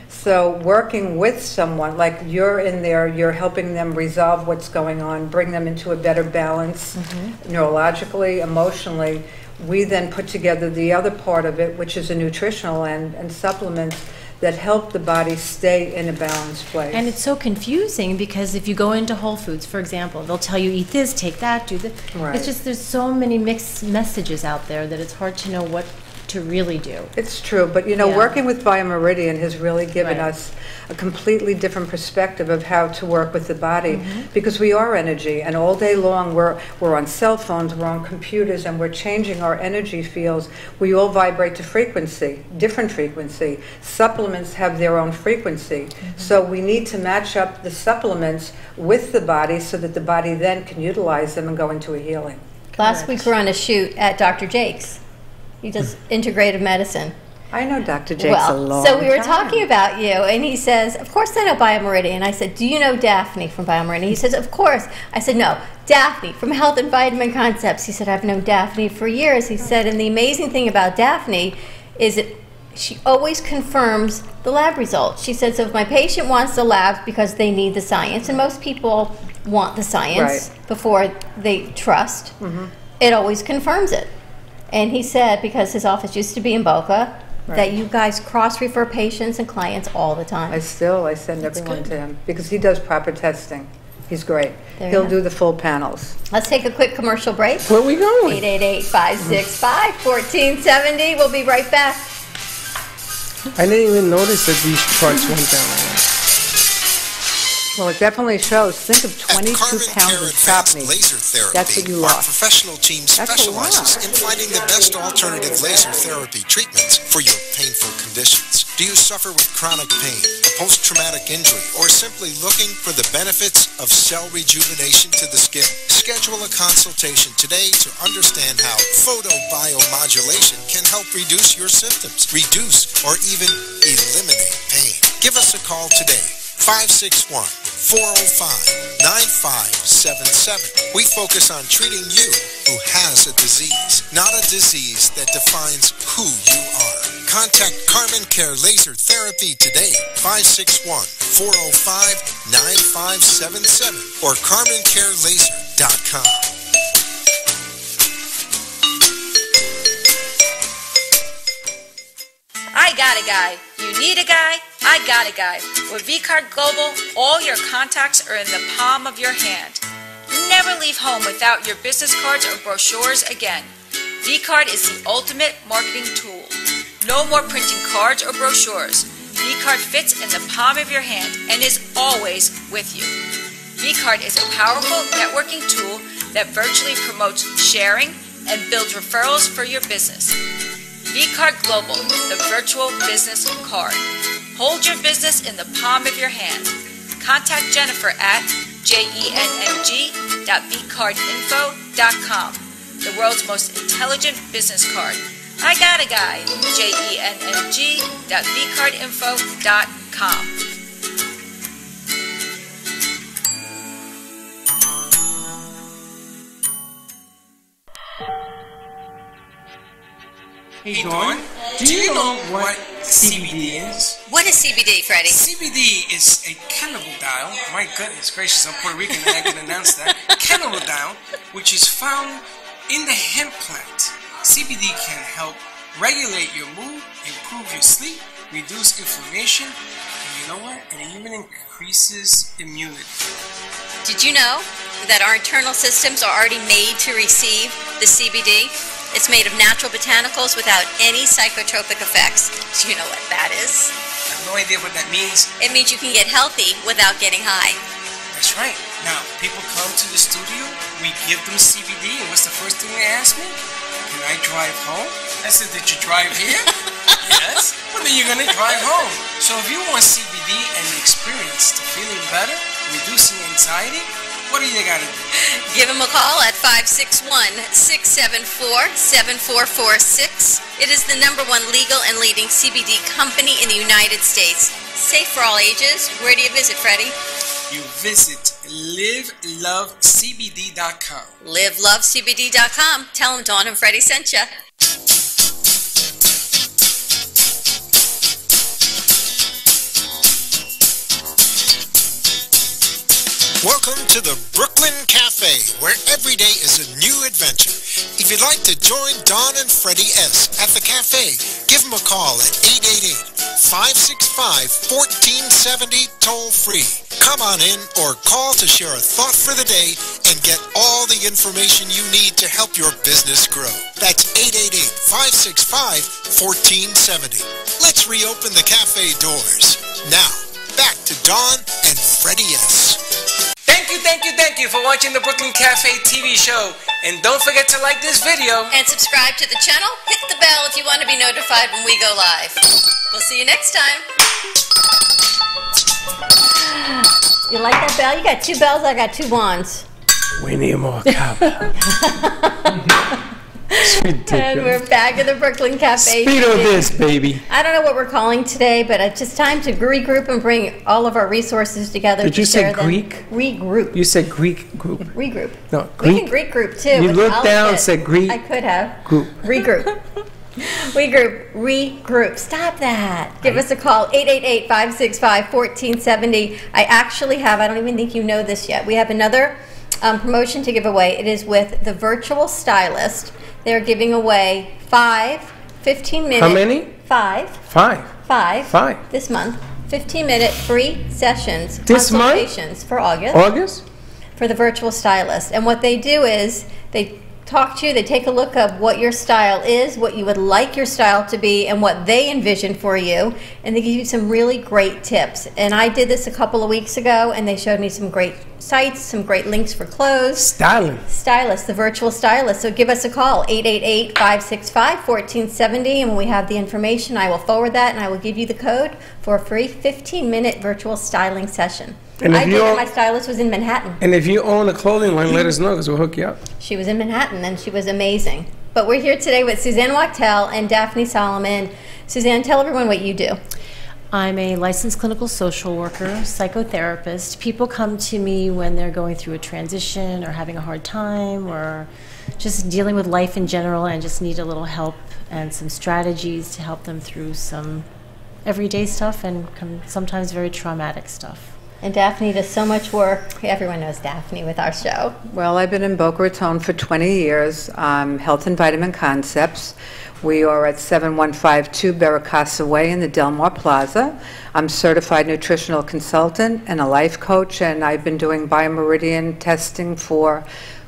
E: So working with someone, like you're in there, you're helping them resolve what's going on, bring them into a better balance, neurologically, emotionally. We then put together the other part of it, which is a nutritional and supplements that help the body stay in a balanced place.
T: And it's so confusing because if you go into Whole Foods, for example, they'll tell you eat this, take that, do this. Right. It's just there's so many mixed messages out there that it's hard to know what to really do.
E: It's true, but working with Biomeridian has really given us a completely different perspective of how to work with the body, because we are energy, and all day long we're on cell phones, we're on computers, and we're changing our energy fields. We all vibrate to frequency, different frequency. Supplements have their own frequency, so we need to match up the supplements with the body so that the body then can utilize them and go into a healing.
B: Last week we were on a shoot at Dr. Jake's. He does integrative medicine.
E: I know Dr. Jake's a long
B: so we were
E: time.
B: talking about you, and he says, of course I know Biomeridian. I said, do you know Daphne from Biomeridian? He says, of course. I said, no, Daphne from Health and Vitamin Concepts. He said, I've known Daphne for years. He said, and the amazing thing about Daphne is that she always confirms the lab results. She said, so if my patient wants the labs because they need the science, and most people want the science before they trust, it always confirms it. And he said, because his office used to be in Boca, that you guys cross-refer patients and clients all the time.
E: I send everyone to him because he does proper testing. He's great.
B: He'll
E: do the full panels.
B: Let's take a quick commercial break.
A: Where are we going?
B: 888-565-1470. We'll be right back.
A: I didn't even notice that these charts went down.
E: Well, it definitely shows. Think of 22 pounds of chop meat.
R: Laser therapy.
E: That's what you
R: Our
E: lost.
R: professional team specializes in finding the best alternative laser therapy treatments for your painful conditions. Do you suffer with chronic pain, post-traumatic injury, or simply looking for the benefits of cell rejuvenation to the skin? Schedule a consultation today to understand how photobiomodulation can help reduce your symptoms, reduce or even eliminate pain. Give us a call today. 561-405-9577. We focus on treating you who has a disease, not a disease that defines who you are. Contact Carbon Care Laser Therapy today, 561-405-9577 or CarbonCareLaser.com.
G: I got a guy. You need a guy? I got a guy. With VCard Global, all your contacts are in the palm of your hand. Never leave home without your business cards or brochures again. VCard is the ultimate marketing tool. No more printing cards or brochures. VCard fits in the palm of your hand and is always with you. vCard is a powerful networking tool that virtually promotes sharing and builds referrals for your business. vCard Global, the virtual business card. Hold your business in the palm of your hand. Contact Jennifer at jenn.vcardinfo.com, the world's most intelligent business card. I got a guy, jenn.vcardinfo.com.
A: Hey, Dawn, do you know what CBD is?
Q: What is CBD, Freddy?
A: CBD is a cannabidiol. My goodness gracious, I'm Puerto Rican and I can announce that. Cannabidiol, which is found in the hemp plant. CBD can help regulate your mood, improve your sleep, reduce inflammation, and you know what? And it even increases immunity.
Q: Did you know that our internal systems are already made to receive the CBD? It's made of natural botanicals without any psychotropic effects. Do you know what that is?
A: I have no idea what that means.
Q: It means you can get healthy without getting high.
A: That's right. Now, people come to the studio, we give them CBD, and what's the first thing they ask me? Can I drive home? I said, did you drive here? Yes. Well, then you're going to drive home. So if you want CBD and the experience to feeling better, reducing anxiety, what do you got to do?
Q: Give him a call at 561-674-7446. It is the #1 legal and leading CBD company in the United States. Safe for all ages. Where do you visit, Freddie?
A: You visit livelovecbd.com.
Q: livelovecbd.com. Tell him Dawn and Freddie sent you.
R: Welcome to the Brooklyn Cafe, where every day is a new adventure. If you'd like to join Don and Freddie S. at the cafe, give them a call at 888-565-1470 toll-free. Come on in or call to share a thought for the day and get all the information you need to help your business grow. That's 888-565-1470. Let's reopen the cafe doors. Now, back to Don and Freddie S.
A: Thank you for watching the Brooklyn Cafe TV show. And don't forget to like this video.
Q: And subscribe to the channel. Hit the bell if you want to be notified when we go live. We'll see you next time.
B: You like that bell? You got 2 bells, I got 2 wands.
A: We need more copper. It's ridiculous.
B: And we're back at the Brooklyn Cafe.
A: Speed of this, baby.
B: I don't know what we're calling today, but it's just time to regroup and bring all of our resources together.
A: Did you say Greek?
B: Regroup.
A: You said Greek group.
B: Regroup.
A: No,
B: We
A: Greek.
B: can Greek group too.
A: You
B: with
A: looked
B: all
A: down
B: of
A: and
B: it.
A: said Greek.
B: I could have.
A: Group.
B: Regroup. Regroup. Stop that. Give us a call, 888-565-1470. I actually have, I don't even think you know this yet, we have another promotion to give away. It is with the Virtual Stylist. They're giving away 5 15-minute.
A: How many?
B: 5.
A: 5.
B: 5. This month. 15-minute free sessions.
A: This month?
B: Consultations for August.
A: August?
B: For the Virtual Stylist. And what they do is they talk to you, they take a look at what your style is, what you would like your style to be, and what they envision for you, and they give you some really great tips. And I did this a couple of weeks ago, and they showed me some great sites, some great links for clothes. Stylist, the Virtual Stylist. So give us a call, 888-565-1470, and when we have the information, I will forward that, and I will give you the code for a free 15-minute virtual styling session.
A: And
B: I did it. My stylist was in Manhattan.
A: And if you own a clothing line, let us know because we'll hook you up.
B: She was in Manhattan and she was amazing. But we're here today with Suzanne Wachtel and Daphne Solomon. Suzanne, tell everyone what you do.
T: I'm a licensed clinical social worker, psychotherapist. People come to me when they're going through a transition or having a hard time or just dealing with life in general and just need a little help and some strategies to help them through some everyday stuff and sometimes very traumatic stuff.
B: And Daphne does so much work. Everyone knows Daphne with our show.
E: Well, I've been in Boca Raton for 20 years, Health and Vitamin Concepts. We are at 7152 Barracasa Way in the Del Mar Plaza. I'm certified nutritional consultant and a life coach, and I've been doing biomeridian testing for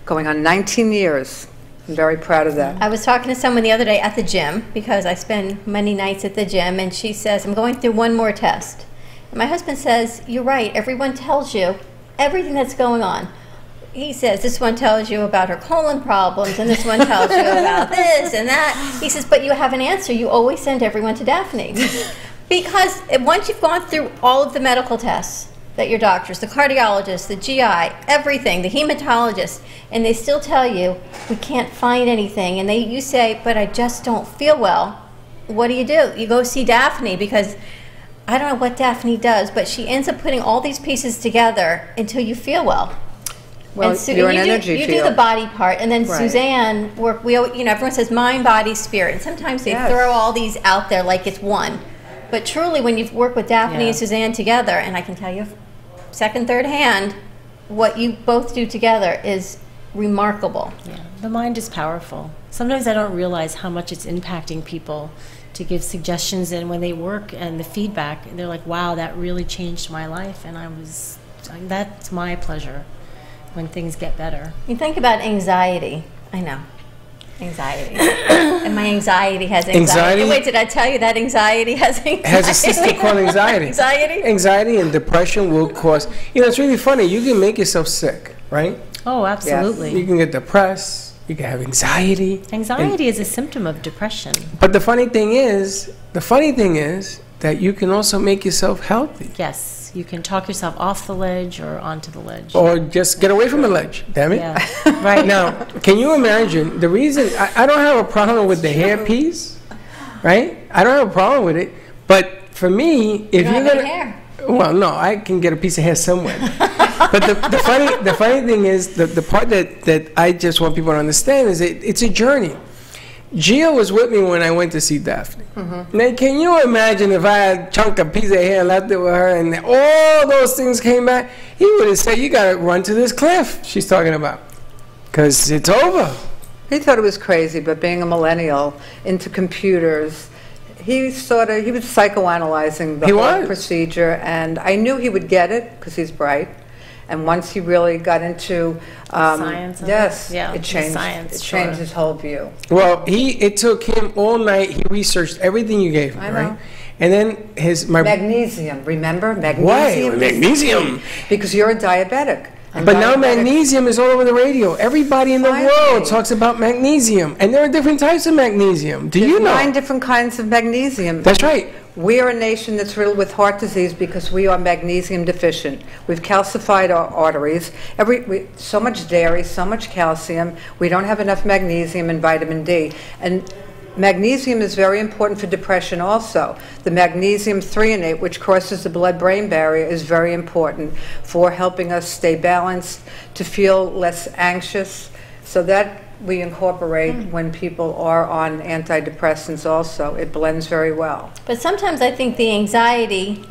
E: going on 19 years. I'm very proud of that.
B: I was talking to someone the other day at the gym because I spend many nights at the gym, and she says, I'm going through one more test. And my husband says, you're right, everyone tells you everything that's going on. He says, this one tells you about her colon problems, and this one tells you about this and that. He says, but you have an answer. You always send everyone to Daphne. Because once you've gone through all of the medical tests that your doctors, the cardiologist, the GI, everything, the hematologist, and they still tell you, we can't find anything, and you say, but I just don't feel well, what do? You go see Daphne, because I don't know what Daphne does, but she ends up putting all these pieces together until you feel well.
E: Well, you're an energy
B: You
E: field.
B: do the body part, and then
E: Right.
B: Suzanne, everyone says mind, body, spirit, and sometimes they throw all these out there like it's one. But truly, when you've worked with Daphne and Suzanne together, and I can tell you second, third hand, what you both do together is remarkable.
T: Yeah, the mind is powerful. Sometimes I don't realize how much it's impacting people to give suggestions, and when they work and the feedback, they're like, wow, that really changed my life, and that's my pleasure when things get better.
B: You think about anxiety. I know. Anxiety. And my anxiety has anxiety. Wait, did I tell you that anxiety has anxiety?
A: Has a sister called anxiety.
B: Anxiety?
A: Anxiety and depression will cause, it's really funny. You can make yourself sick, right?
T: Oh, absolutely.
A: You can get depressed. You can have anxiety.
T: Anxiety is a symptom of depression.
A: But the funny thing is that you can also make yourself healthy.
T: Yes. You can talk yourself off the ledge or onto the ledge.
A: Or just get away from the ledge, damn it.
T: Yeah, right.
A: Now, can you imagine the reason? I don't have a problem with the hairpiece, right? I don't have a problem with it. But for me, if you're gonna,
B: hair.
A: well, no, I can get a piece of hair somewhere. But the funny thing is, the part that I just want people to understand is it's a journey. Gio was with me when I went to see Daphne. Now, can you imagine if I had a chunk of piece of hair left it with her and all those things came back? He would have said, you got to run to this cliff she's talking about, because it's over.
E: He thought it was crazy, but being a millennial into computers, he was psychoanalyzing the whole procedure, and I knew he would get it because he's bright. And once he really got into
T: science,
E: it changed.
T: Science,
E: it changed his whole view.
A: Well, it took him all night. He researched everything you gave him,
E: I know.
A: right? And then
E: magnesium. Remember magnesium?
A: Why magnesium?
E: Because you're a diabetic.
A: But now magnesium is all over the radio. Everybody in the world talks about magnesium, and there are different types of magnesium. Do you know?
E: 9 different kinds of magnesium.
A: That's right.
E: We are a nation that's riddled with heart disease because we are magnesium deficient. We've calcified our arteries. So much dairy, so much calcium. We don't have enough magnesium and vitamin D. And magnesium is very important for depression also. The magnesium threonate, which crosses the blood-brain barrier, is very important for helping us stay balanced, to feel less anxious. So that we incorporate when people are on antidepressants also. It blends very well.
B: But sometimes I think the anxiety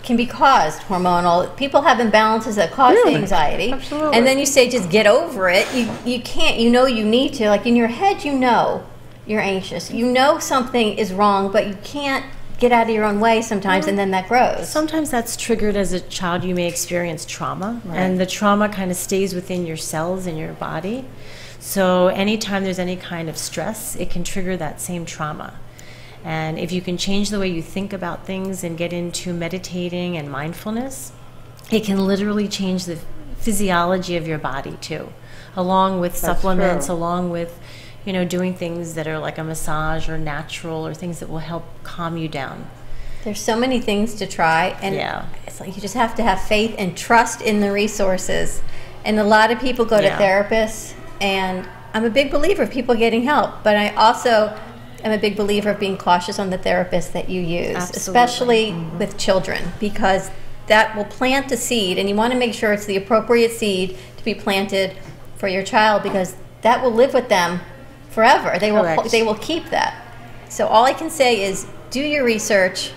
B: can be caused hormonal. People have imbalances that cause the anxiety.
E: Absolutely.
B: And then you say just get over it. You can't. You know you need to. Like in your head you know you're anxious. You know something is wrong, but you can't get out of your own way sometimes, and then that grows.
T: Sometimes that's triggered as a child. You may experience trauma, and the trauma kind of stays within your cells in your body. So anytime there's any kind of stress, it can trigger that same trauma. And if you can change the way you think about things and get into meditating and mindfulness, it can literally change the physiology of your body too, along with supplements,
E: true.
T: along with doing things that are like a massage or natural or things that will help calm you down.
B: There's so many things to try, and it's like you just have to have faith and trust in the resources. And a lot of people go to therapists, and I'm a big believer of people getting help, but I also am a big believer of being cautious on the therapist that you use, especially with children, because that will plant a seed, and you want to make sure it's the appropriate seed to be planted for your child, because that will live with them forever. They will keep that. So all I can say is do your research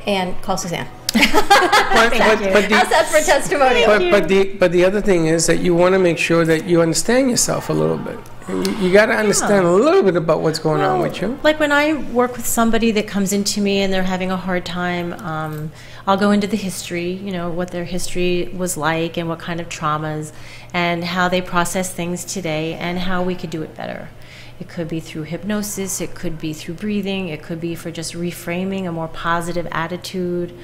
B: and call Suzanne. How's that for a testimonial?
A: But the other thing is that you want to make sure that you understand yourself a little bit. You got to understand a little bit about what's going on with you.
T: Like when I work with somebody that comes into me and they're having a hard time, I'll go into the history, what their history was like and what kind of traumas and how they process things today and how we could do it better. It could be through hypnosis, it could be through breathing, it could be for just reframing a more positive attitude,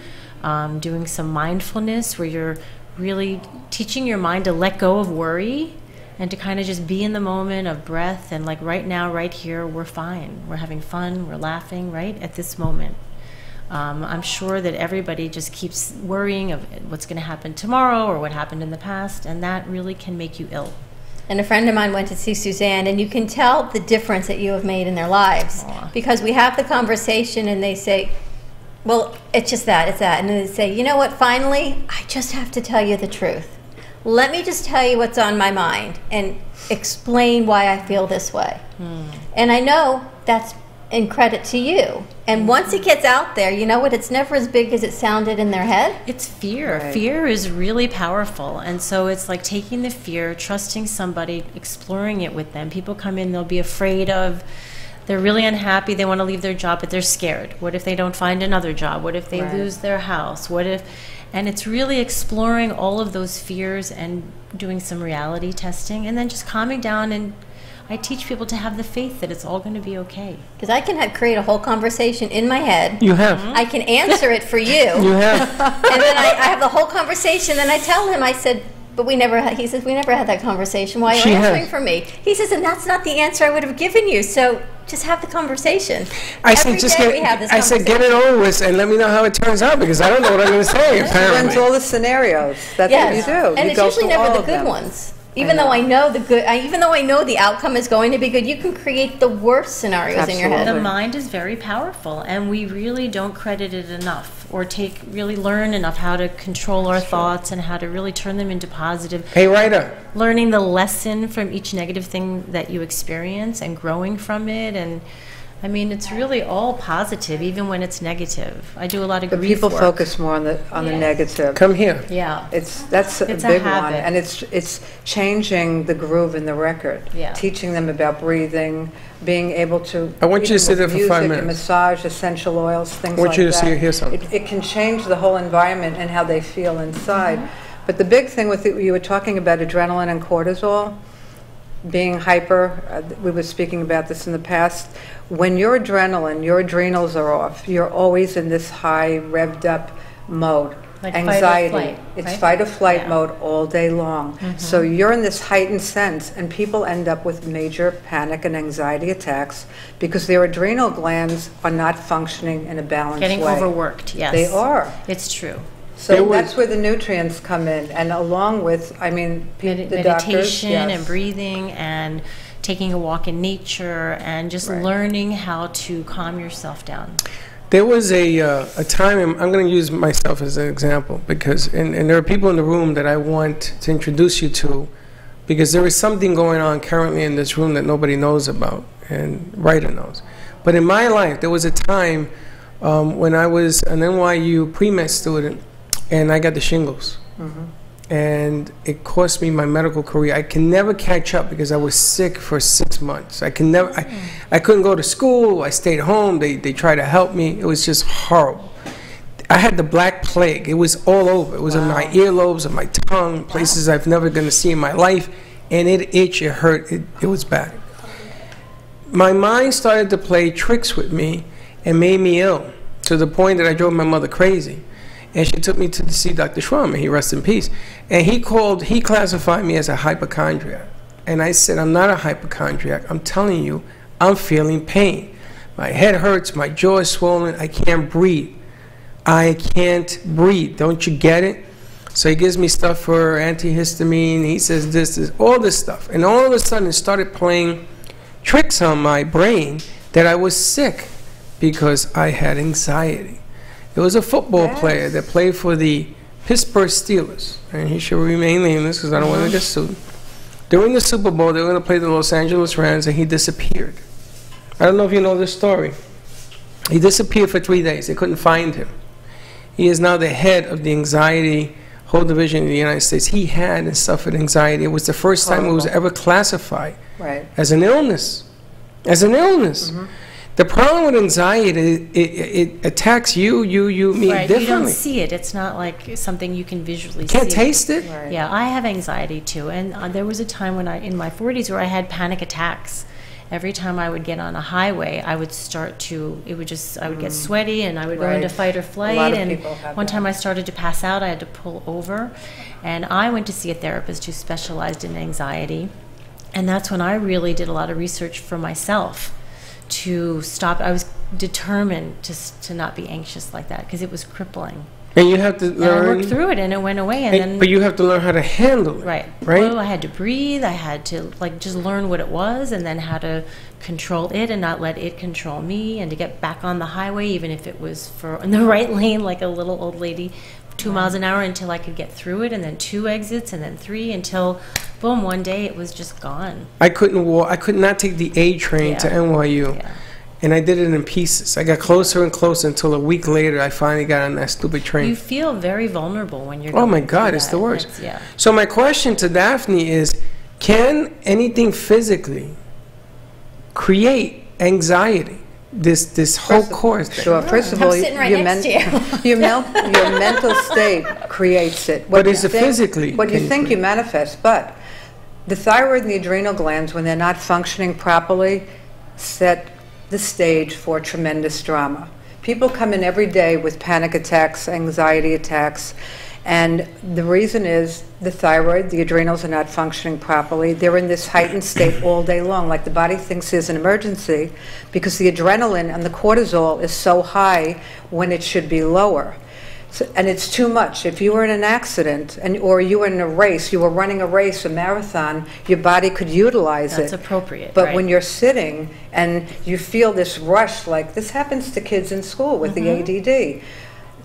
T: doing some mindfulness where you're really teaching your mind to let go of worry and to kind of just be in the moment of breath and like right now, right here, we're fine. We're having fun, we're laughing right at this moment. I'm sure that everybody just keeps worrying of what's going to happen tomorrow or what happened in the past, and that really can make you ill.
B: And a friend of mine went to see Suzanne, and you can tell the difference that you have made in their lives. Because we have the conversation and they say, well, it's just that, it's that. And then they say, you know what, finally, I just have to tell you the truth. Let me just tell you what's on my mind and explain why I feel this way. And I know that's in credit to you. And once it gets out there, you know what, it's never as big as it sounded in their head.
T: It's fear.
B: Right.
T: Fear is really powerful. And so it's like taking the fear, trusting somebody, exploring it with them. People come in, they'll be afraid of, they're really unhappy, they want to leave their job, but they're scared. What if they don't find another job? What if they lose their house? What if, and it's really exploring all of those fears and doing some reality testing and then just calming down. And I teach people to have the faith that it's all going to be okay.
B: Because I can create a whole conversation in my head.
A: You have.
B: I can answer it for you.
A: You have.
B: And then I have the whole conversation. Then I tell him, I said, but we never had, he says, we never had that conversation. Why are you answering for me? He says, and that's not the answer I would have given you. So just have the conversation.
A: I said, get it over with and let me know how it turns out, because I don't know what I'm going to say, apparently.
E: Runs all the scenarios. That's what you do.
B: And
E: you
B: it's
E: go
B: usually
E: through
B: never
E: all
B: the
E: of
B: good
E: them.
B: ones. Even though I know the good, even though I know the outcome is going to be good, you can create the worst scenarios in your head.
T: The mind is very powerful, and we really don't credit it enough, or really learn enough how to control our thoughts and how to really turn them into positive.
A: Hey, writer.
T: Learning the lesson from each negative thing that you experience and growing from it, and I mean, it's really all positive, even when it's negative. I do a lot of
E: But
T: grief
E: people
T: work.
E: focus more on the negative.
A: Come here.
T: Yeah.
E: That's a
T: It's a
E: big one,
T: habit.
E: and it's changing the groove in the record.
T: Yeah.
E: Teaching them about breathing, being able to.
A: I want you to
E: even
A: sit
E: with
A: there for 5
E: music and
A: minutes.
E: massage, essential oils, things like that.
A: I want you to see or hear something.
E: It can change the whole environment and how they feel inside. But the big thing with you were talking about adrenaline and cortisol. Being hyper, we were speaking about this in the past. When your adrenals are off, you're always in this high, revved up mode.
T: Like fight or
E: anxiety.
T: flight,
E: It's
T: right?
E: fight or flight mode all day long. So you're in this heightened sense, and people end up with major panic and anxiety attacks because their adrenal glands are not functioning in a balanced
T: Getting
E: way.
T: overworked, yes.
E: They are.
T: It's true.
E: So that's where the nutrients come in, and along with, I mean, the doctors,
T: Meditation
E: yes.
T: and breathing and taking a walk in nature and just learning how to calm yourself down.
A: There was a time, and I'm going to use myself as an example, because, and there are people in the room that I want to introduce you to, because there is something going on currently in this room that nobody knows about, and Ryder knows. But in my life, there was a time when I was an NYU pre-med student, and I got the shingles. And it cost me my medical career. I can never catch up because I was sick for 6 months. I couldn't go to school. I stayed home. They tried to help me. It was just horrible. I had the Black Plague. It was all over. It was in my earlobes, on my tongue, places I've never going to see in my life. And it itched, it hurt, it was bad. My mind started to play tricks with me and made me ill, to the point that I drove my mother crazy. And she took me to see Dr. Schwam, he rest in peace. And he classified me as a hypochondriac. And I said, I'm not a hypochondriac. I'm telling you, I'm feeling pain. My head hurts, my jaw is swollen, I can't breathe. I can't breathe, don't you get it? So he gives me stuff for antihistamine, he says this, all this stuff. And all of a sudden it started playing tricks on my brain that I was sick because I had anxiety. There was a football player that played for the Pittsburgh Steelers, and he should remain nameless because I don't want to get sued. During the Super Bowl, they were going to play the Los Angeles Rams, and he disappeared. I don't know if you know this story. He disappeared for 3 days. They couldn't find him. He is now the head of the anxiety whole division in the United States. He had and suffered anxiety. It was the first time it was ever classified as an illness. As an illness. The problem with anxiety, it attacks you, me differently.
T: You don't see it. It's not like something you can visually see.
A: Can't taste it?
T: Yeah, I have anxiety too. And there was a time when in my 40s where I had panic attacks. every time I would get on a highway, I would I would get sweaty and I would go into fight or flight. And one time I started to pass out, I had to pull over. And I went to see a therapist who specialized in anxiety. And that's when I really did a lot of research for myself to stop. I was determined to not be anxious like that because it was crippling.
A: And you have to learn.
T: And I worked through it, and it went away. And
A: but you have to learn how to handle it.
T: Right.
A: Right.
T: Well, I had to breathe. I had to just learn what it was, and then how to control it and not let it control me, and to get back on the highway, even if it was in the right lane, like a little old lady, 2 miles an hour, until I could get through it, and then 2 exits, and then 3, until, boom, one day it was just gone.
A: I couldn't walk. I could not take the A train to NYU. Yeah. And I did it in pieces. I got closer and closer until a week later I finally got on that stupid train.
T: You feel very vulnerable when you're
A: Oh my God, it's the worst.
T: Yeah.
A: So my question to Daphne is, can anything physically create anxiety? This whole course thing?
E: Sure. First of all, your mental state creates it.
A: But is it physically?
E: What you think you manifest. But the thyroid and the adrenal glands, when they're not functioning properly, set the stage for tremendous drama. People come in every day with panic attacks, anxiety attacks, and the reason is the thyroid, the adrenals are not functioning properly. They're in this heightened state all day long, like the body thinks there's an emergency because the adrenaline and the cortisol is so high when it should be lower. So, and it's too much. If you were in an accident or you were in a race, you were running a race, a marathon, your body could utilize it.
T: That's appropriate.
E: But when you're sitting and you feel this rush, like this happens to kids in school with the ADD,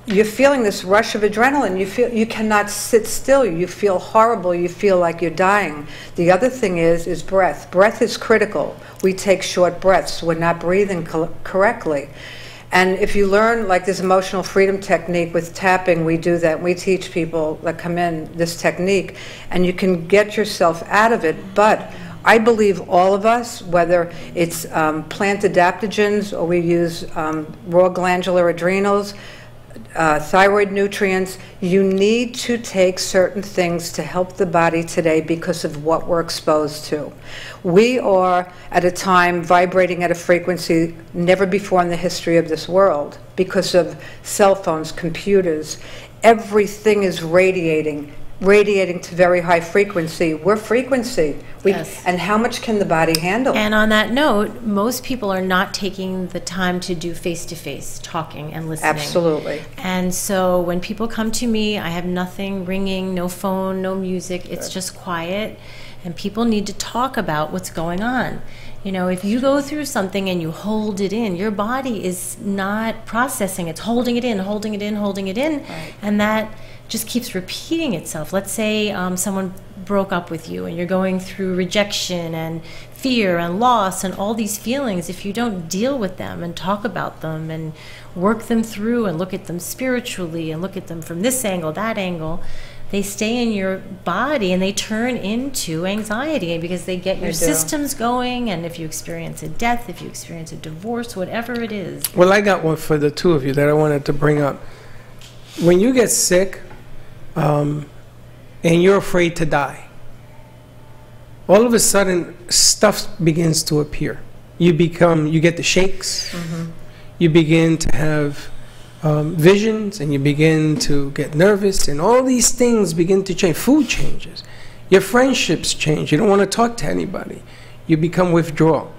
E: you're feeling this rush of adrenaline. You feel you cannot sit still. You feel horrible. You feel like you're dying. The other thing is breath. Breath is critical. We take short breaths. We're not breathing correctly. And if you learn, like this emotional freedom technique with tapping, we do that. We teach people that come in this technique, and you can get yourself out of it. But I believe all of us, whether it's plant adaptogens or we use raw glandular adrenals, thyroid nutrients, you need to take certain things to help the body today because of what we're exposed to. We are at a time vibrating at a frequency never before in the history of this world because of cell phones, computers. Everything is radiating to very high frequency. We're frequency. And how much can the body handle?
T: And on that note, most people are not taking the time to do face-to-face talking and listening.
E: Absolutely.
T: And so when people come to me, I have nothing ringing, no phone, no music. It's just quiet. And people need to talk about what's going on. You know, if you go through something and you hold it in, your body is not processing. It's holding it in, holding it in, holding it in. Right. And that just keeps repeating itself. Let's say someone broke up with you and you're going through rejection and fear and loss and all these feelings. If you don't deal with them and talk about them and work them through and look at them spiritually and look at them from this angle, that angle, they stay in your body and they turn into anxiety because they get your systems going. And if you experience a death, if you experience a divorce, whatever it is.
A: Well, I got one for the two of you that I wanted to bring up. When you get sick and you're afraid to die, all of a sudden stuff begins to appear. You get the shakes. You begin to have visions, and you begin to get nervous, and all these things begin to change. Food changes. Your friendships change. You don't want to talk to anybody. You become withdrawal.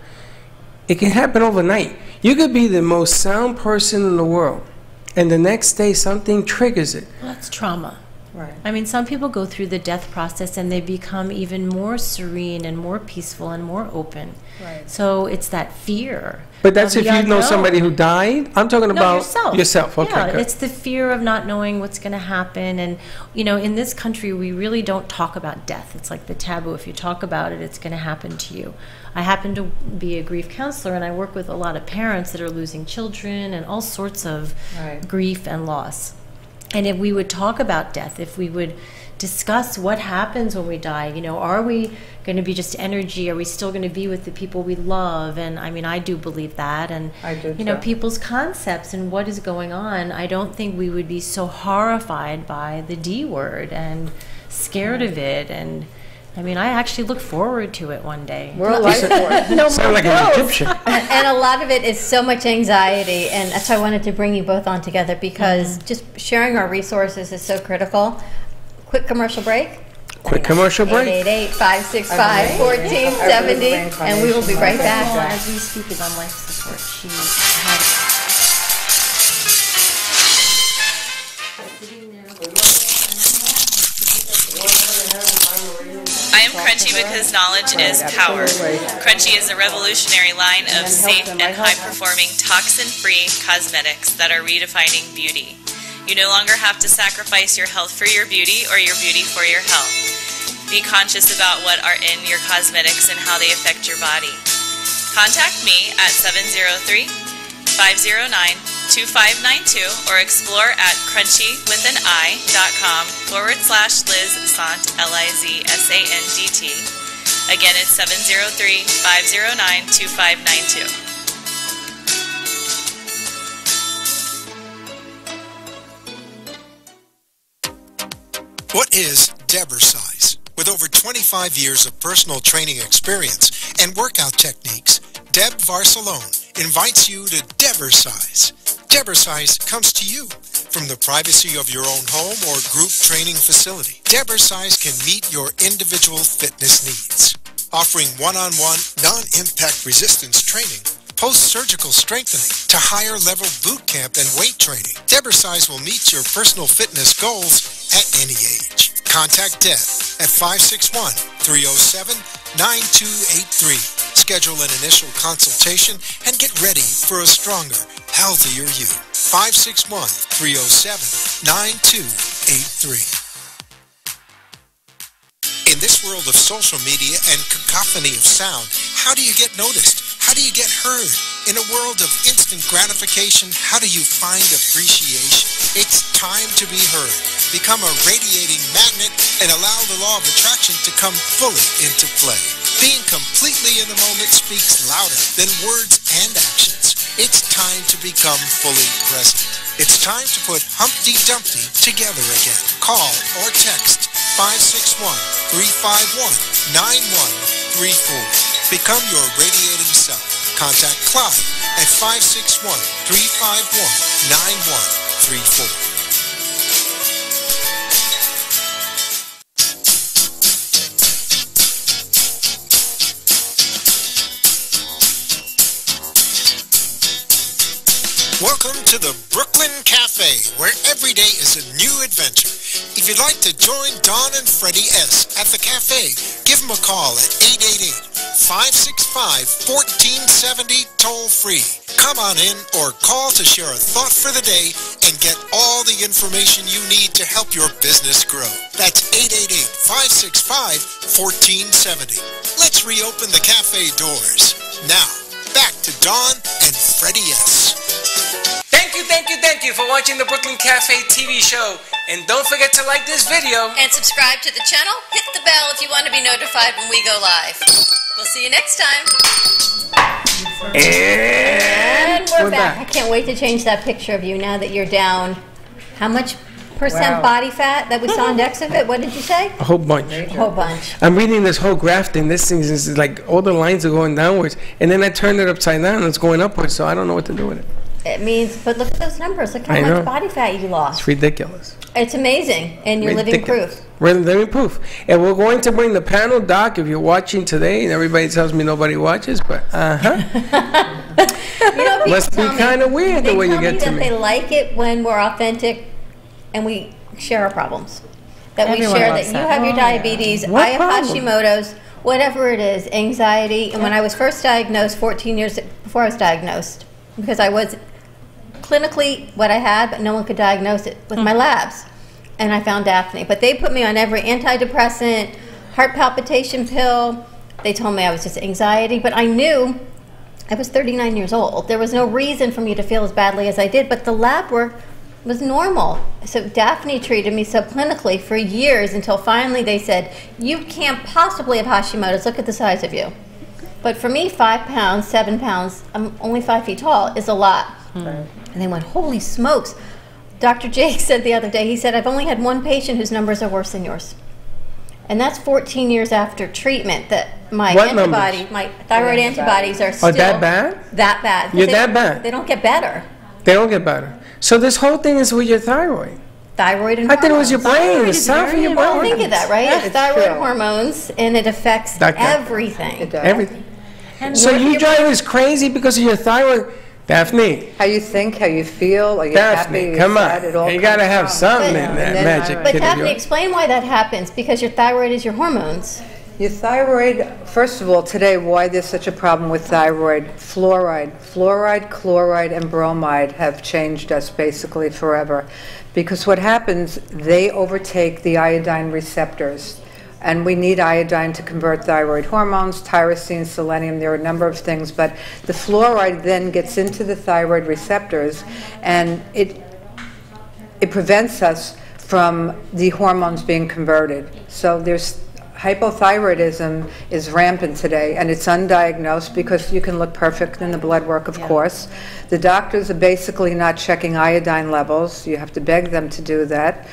A: It can happen overnight. You could be the most sound person in the world, and the next day something triggers it.
T: Well, that's trauma.
E: Right.
T: I mean, some people go through the death process and they become even more serene and more peaceful and more open.
E: Right.
T: So it's that fear.
A: But that's if you know somebody who died? I'm talking about yourself. Okay,
T: yeah,
A: good.
T: It's the fear of not knowing what's going to happen. And, you know, in this country, we really don't talk about death. It's like the taboo. If you talk about it, it's going to happen to you. I happen to be a grief counselor, and I work with a lot of parents that are losing children and all sorts of grief and loss. And if we would talk about death, if we would discuss what happens when we die, you know, are we going to be just energy? Are we still going to be with the people we love? And I mean, I do believe that. And,
E: I do
T: you know, people's concepts and what is going on, I don't think we would be so horrified by the D word and scared of it. And I mean, I actually look forward to it one day.
E: We're alive for it.
T: No
A: Sound
T: more
A: like an
T: pills.
A: Egyptian.
B: And a lot of it is so much anxiety, and that's why I wanted to bring you both on together, because just sharing our resources is so critical. Quick commercial break.
A: Quick commercial break.
B: 888-565-1470, and we will be right back.
T: As we speak, is on life support. She had
U: I am Crunchy because knowledge is power. Crunchy is a revolutionary line of safe and high-performing toxin-free cosmetics that are redefining beauty. You no longer have to sacrifice your health for your beauty or your beauty for your health. Be conscious about what are in your cosmetics and how they affect your body. Contact me at 703-509-2592 or explore at crunchywithanI.com/Liz Sant, LIZSANDT. Again, it's 703-509-2592.
R: What is Debersize? With over 25 years of personal training experience and workout techniques, Deb Varsalone invites you to Debersize. Debersize comes to you from the privacy of your own home or group training facility. Debersize can meet your individual fitness needs, offering one-on-one, non-impact resistance training, post-surgical strengthening, to higher-level boot camp and weight training. Debersize will meet your personal fitness goals at any age. Contact Deb at 561-307-9283. Schedule an initial consultation and get ready for a stronger, healthier you. 561-307-9283. In this world of social media and cacophony of sound, how do you get noticed? How do you get heard? In a world of instant gratification, how do you find appreciation? It's time to be heard. Become a radiating magnet and allow the law of attraction to come fully into play. Being completely in the moment speaks louder than words and actions. It's time to become fully present. It's time to put Humpty Dumpty together again. Call or text 561-351-9134. Become your radiating self. Contact Clyde at 561-351-9134. Welcome to the Brooklyn Cafe, where every day is a new adventure. If you'd like to join Don and Freddy S. at the cafe, give them a call at 888-565-1470 toll-free. Come on in or call to share a thought for the day and get all the information you need to help your business grow. That's 888-565-1470. Let's reopen the cafe doors. Now, back to Don and Freddy S.
A: Thank you for watching the Brooklyn Cafe TV show. And don't forget to like this video.
Q: And subscribe to the channel. Hit the bell if you want to be notified when we go live. We'll see you next time.
B: And we're back. I can't wait to change that picture of you now that you're down. How much percent body fat that we saw on Dexavit? What did you say?
A: A whole bunch.
B: A whole bunch.
A: I'm reading this whole graph thing. This thing is like all the lines are going downwards. And then I turned it upside down and it's going upwards. So I don't know what to do with it.
B: It means, but look at those numbers. Look how much body fat you lost.
A: It's ridiculous.
B: It's amazing, and you're living proof.
A: We're living proof. And we're going to bring the panel, Doc, if you're watching today, and everybody tells me nobody watches, but
B: You know,
A: must be kind of weird the way you get to me.
B: They like it when we're authentic and we share our problems. That
T: Everyone
B: we share
T: loves
B: that you
T: that.
B: have your diabetes,
A: What
B: I have
A: problem?
B: Hashimoto's, whatever it is, anxiety. And when I was first diagnosed, 14 years before I was diagnosed, because I was clinically what I had, but no one could diagnose it with my labs. And I found Daphne. But they put me on every antidepressant, heart palpitation pill. They told me I was just anxiety. But I knew I was 39 years old. There was no reason for me to feel as badly as I did. But the lab work was normal. So Daphne treated me so clinically for years until finally they said, you can't possibly have Hashimoto's. Look at the size of you. But for me, 5 pounds, 7 pounds, I'm only 5 feet tall, is a lot. And they went, holy smokes. Dr. Jake said the other day, he said, I've only had one patient whose numbers are worse than yours. And that's 14 years after treatment that my
A: What
B: my thyroid antibodies are still
A: that bad?
B: That bad.
A: You're
B: They-
A: that bad?
B: They don't get better.
A: They don't get better. So this whole thing is with your thyroid.
B: Thyroid and
A: I thought it was your
B: hormones.
A: brain.
B: Thyroid
A: It's
B: is
A: south of
B: very
A: your
B: important.
A: brain.
B: Think of that, right? It's
A: It's
B: thyroid
A: true.
B: hormones, and it affects
A: Like that.
B: everything.
E: It does.
A: Everything.
B: And
A: So
B: your-
A: you
B: your-
A: drive us crazy because of your thyroid, Daphne.
E: How you think, how you feel, are you
A: Daphne,
E: happy,
A: come
E: sad,
A: on.
E: it all
A: You gotta
E: comes
A: have
E: from.
A: something in
E: And
A: that
E: then
A: magic
B: But
A: kid of
B: Daphne,
A: yours.
B: explain why that happens, because your thyroid is your hormones.
E: Your thyroid, first of all, today, why there's such a problem with thyroid, fluoride, chloride, and bromide have changed us basically forever. Because what happens, they overtake the iodine receptors. And we need iodine to convert thyroid hormones, tyrosine, selenium, there are a number of things. But the fluoride then gets into the thyroid receptors, and it prevents us from the hormones being converted. So there's hypothyroidism is rampant today, and it's undiagnosed because you can look perfect in the blood work, of course. The doctors are basically not checking iodine levels. You have to beg them to do that.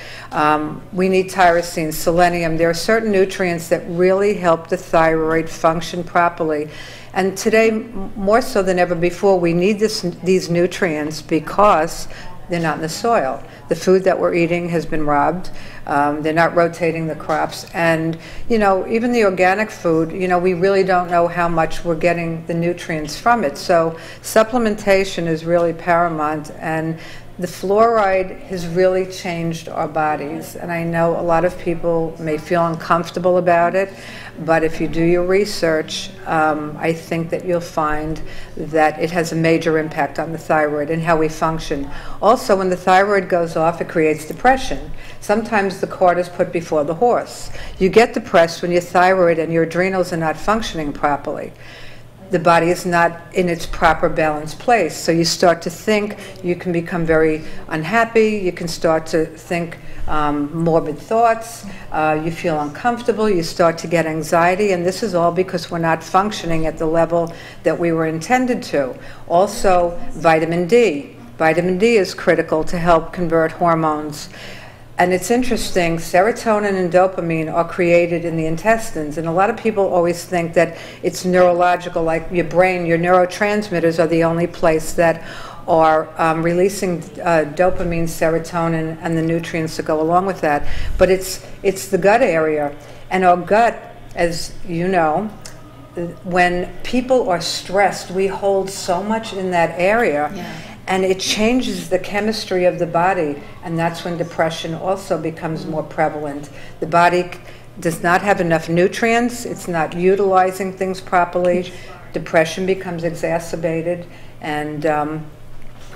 E: We need tyrosine, selenium. There are certain nutrients that really help the thyroid function properly. And today, more so than ever before, we need these nutrients because they're not in the soil. The food that we're eating has been robbed. They're not rotating the crops. And, you know, even the organic food, you know, we really don't know how much we're getting the nutrients from it. So supplementation is really paramount. And the fluoride has really changed our bodies. And I know a lot of people may feel uncomfortable about it, but if you do your research, I think that you'll find that it has a major impact on the thyroid and how we function. Also, when the thyroid goes off, it creates depression. Sometimes the cart is put before the horse. You get depressed when your thyroid and your adrenals are not functioning properly. The body is not in its proper balanced place. So you start to think, you can become very unhappy, you can start to think morbid thoughts, you feel uncomfortable, you start to get anxiety, and this is all because we're not functioning at the level that we were intended to. Also, vitamin D. Vitamin D is critical to help convert hormones. And it's interesting, serotonin and dopamine are created in the intestines, and a lot of people always think that it's neurological, like your brain, your neurotransmitters are the only place that are releasing dopamine, serotonin, and the nutrients that go along with that. But it's the gut area, and our gut, as you know, when people are stressed, we hold so much in that area.
B: Yeah.
E: And it changes the chemistry of the body, and that's when depression also becomes more prevalent. The body does not have enough nutrients, it's not utilizing things properly, depression becomes exacerbated, and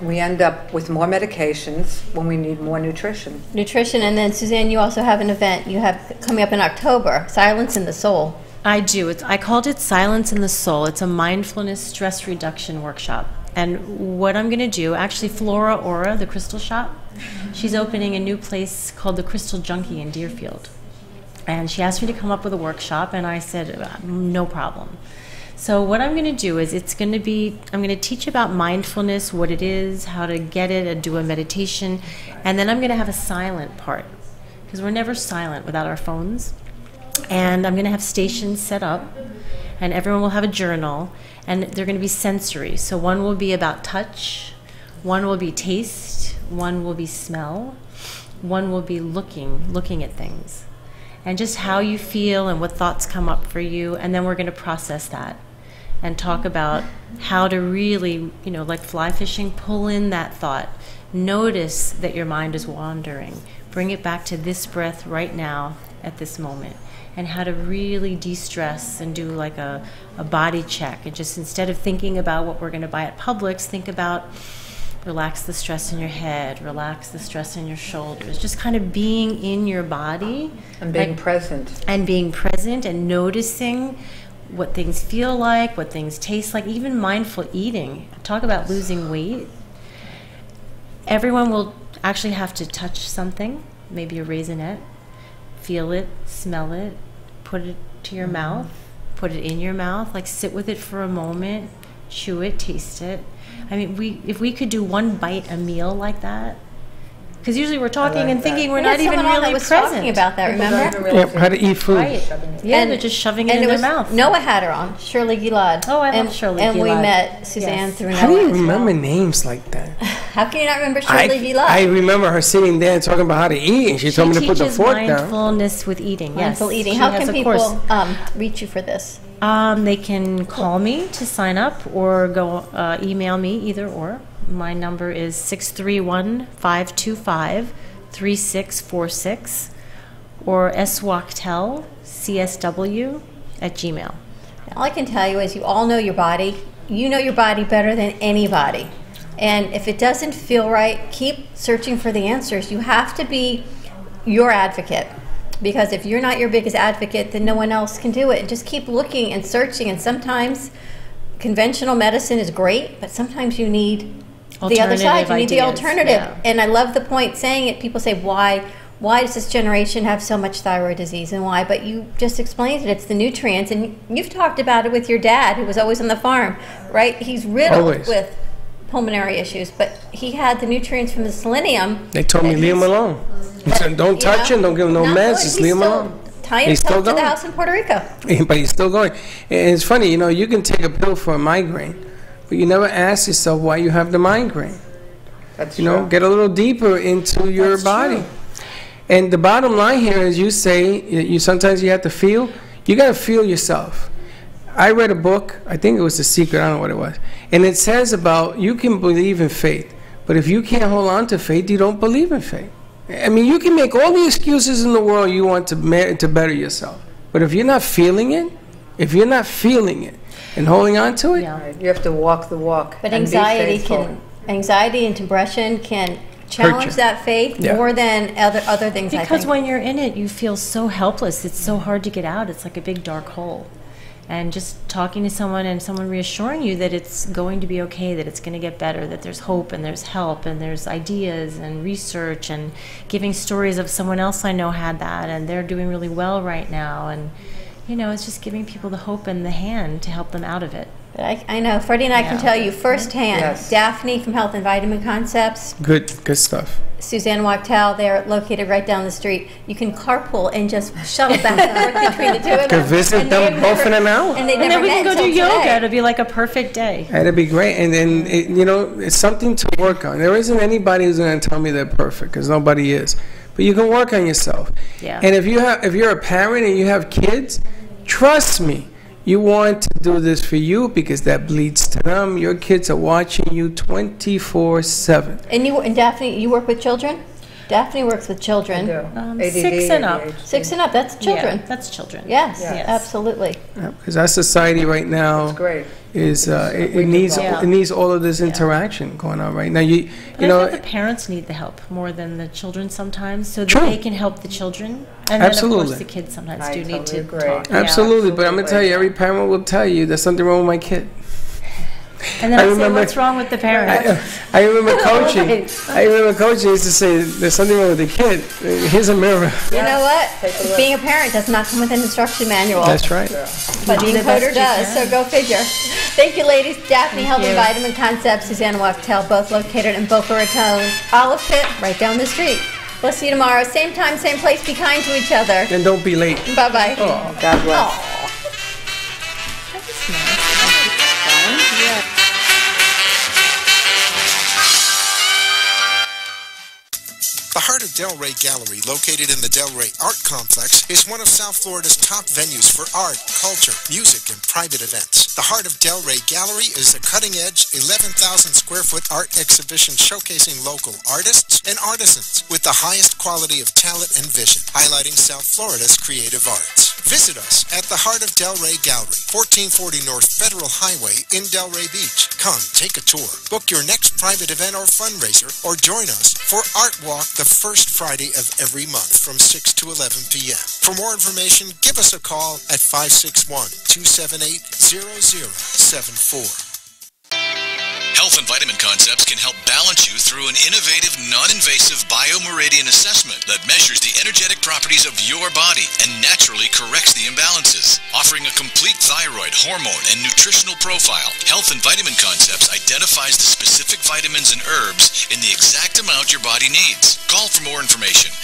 E: we end up with more medications when we need more nutrition.
B: Nutrition, and then Suzanne, you also have an event you have coming up in October, Silence in the Soul.
T: I do. I called it Silence in the Soul. It's a mindfulness stress reduction workshop. And what I'm going to do, actually Flora Aura, the crystal shop, she's opening a new place called the Crystal Junkie in Deerfield. And she asked me to come up with a workshop, and I said, no problem. So what I'm going to do is I'm going to teach about mindfulness, what it is, how to get it, and do a meditation. And then I'm going to have a silent part, because we're never silent without our phones. And I'm going to have stations set up, and everyone will have a journal, and they're going to be sensory. So one will be about touch, one will be taste, one will be smell, one will be looking at things, and just how you feel and what thoughts come up for you. And then we're going to process that and talk about how to really, like fly fishing, pull in that thought. Notice that your mind is wandering. Bring it back to this breath right now at this moment. And how to really de-stress and do like a body check. And just instead of thinking about what we're going to buy at Publix, think about relax the stress in your head, relax the stress in your shoulders. Just kind of being in your body.
E: And being present.
T: And being present and noticing what things feel like, what things taste like, even mindful eating. Talk about losing weight. Everyone will actually have to touch something, maybe a raisinette. Feel it, smell it, put it to your mouth, put it in your mouth, like sit with it for a moment, chew it, taste it. I mean, if we could do one bite a meal like that, Because usually we're talking
E: like
T: and thinking we're
B: We
T: not
B: had
T: even
B: someone on
T: really
B: that was
T: present.
B: talking about that, remember?
A: Yeah, how to eat food.
T: Right. Yeah, they're just shoving it in their mouth.
B: Noah had her on, Shirley Gilad.
T: Oh, I love Shirley
B: And we
T: Gilad.
B: met Suzanne
T: Yes.
B: through Noah.
A: How do you
B: as well.
A: remember names like that?
B: How can you not remember Shirley Gilad?
A: I remember her sitting there and talking about how to eat, and she told me to put the
T: teaches
A: fork down.
T: mindfulness with eating.
B: Mindful
T: yes.
B: eating.
T: She
B: How
T: has
B: can
T: a
B: people
T: course.
B: reach you for this?
T: They can call me to sign up or go email me, either or. My number is 631-525-3646 or swachtel@gmail.
B: All I can tell you is you all know your body. You know your body better than anybody. And if it doesn't feel right, keep searching for the answers. You have to be your advocate. Because if you're not your biggest advocate, then no one else can do it. And just keep looking and searching. And sometimes conventional medicine is great, but sometimes you need the other side. You need the alternative.
T: Yeah.
B: And I love the point saying it. People say, why does this generation have so much thyroid disease and why? But you just explained it. It's the nutrients. And you've talked about it with your dad, who was always on the farm, right? He's riddled with pulmonary issues, but he had the nutrients from the selenium.
A: They told me leave him alone. He said, don't touch him, don't give him no meds, just leave him alone.
B: Tie
A: He's still
B: himself to the
A: going.
B: house in Puerto Rico.
A: But he's still going. And it's funny, you can take a pill for a migraine, but you never ask yourself why you have the migraine.
E: That's
A: Get a little deeper into your body. And the bottom line here is you say, sometimes you have to feel, you got to feel yourself. I read a book, I think it was The Secret, I don't know what it was, and it says about you can believe in faith, but if you can't hold on to faith, you don't believe in faith. I mean, you can make all the excuses in the world you want to better yourself, but if you're not feeling it, and holding on to it,
E: You have to walk the walk.
B: But
E: and be faithful.
B: anxiety and depression can challenge that faith more than other things. I
T: Because
B: think.
T: when you're in it, you feel so helpless. It's so hard to get out. It's like a big dark hole. And just talking to someone and someone reassuring you that it's going to be okay, that it's going to get better, that there's hope and there's help and there's ideas and research, and giving stories of someone else I know had that and they're doing really well right now. And, it's just giving people the hope and the hand to help them out of it.
B: I know. Freddie and I can tell you firsthand.
T: Yes.
B: Daphne from Health and Vitamin Concepts.
A: good stuff.
B: Suzanne Wachtel, they're located right down the street. You can carpool and just shuttle back and forth between the two of them.
A: Could visit them both in an hour.
B: And they
T: And
B: never
T: then we
B: met
T: can go do
B: until
T: yoga.
B: today.
T: It'll be like a perfect day.
A: That'd be great. And then, it's something to work on. There isn't anybody who's going to tell me they're perfect, because nobody is. But you can work on yourself.
T: Yeah.
A: And if you're a parent and you have kids, trust me, you want to do this for you because that bleeds to them. Your kids are watching you 24/7.
B: And Daphne, you work with children? Daphne works with children.
E: ADD,
T: 6 and up.
E: ADHD.
B: 6 and up, that's children.
T: Yeah, that's children.
B: Yes,
T: Yes.
B: absolutely.
A: Because our society right now
E: great.
A: is it needs all of this interaction going on right now. You
T: But
A: know.
T: I think the parents need the help more than the children sometimes, so that
A: True.
T: they can help the children. And
A: Absolutely.
T: then, of course, the kids sometimes
E: I
T: do need
E: totally
T: to
E: agree.
T: talk.
A: Absolutely, but I'm going to tell you, every parent will tell you there's something wrong with my kid.
T: And then
A: I
T: I say,
A: remember-
T: what's wrong with the parent?
A: I remember coaching.
T: Right.
A: I remember coaching used to say, there's something wrong with the kid. Here's a mirror.
B: You know what? Being a parent does not come with an instruction manual.
A: That's right.
B: But
T: You
B: the
T: do the best
B: encoder
T: you
B: does,
T: can.
B: so go figure. Thank you, ladies. Daphne, Health and
T: you.
B: Vitamin Concepts, Suzanne Wachtel, both located in Boca Raton. Olive Pit, right down the street. We'll see you tomorrow. Same time, same place. Be kind to each other.
A: And don't be late.
B: Bye-bye.
A: Oh.
E: God bless.
B: Aw.
R: The Heart of Delray Gallery, located in the Delray Art Complex, is one of South Florida's top venues for art, culture, music, and private events. The Heart of Delray Gallery is a cutting-edge, 11,000 square foot art exhibition showcasing local artists and artisans with the highest quality of talent and vision, highlighting South Florida's creative arts. Visit us at the Heart of Delray Gallery, 1440 North Federal Highway in Delray Beach. Come, take a tour, book your next private event or fundraiser, or join us for Art Walk the first Friday of every month from 6 to 11 p.m. For more information, give us a call at 561-278-0074.
K: Health Health and Vitamin Concepts can help balance you through an innovative, non-invasive biomeridian assessment that measures the energetic properties of your body and naturally corrects the imbalances. Offering a complete thyroid, hormone, and nutritional profile, Health and Vitamin Concepts identifies the specific vitamins and herbs in the exact amount your body needs. Call for more information,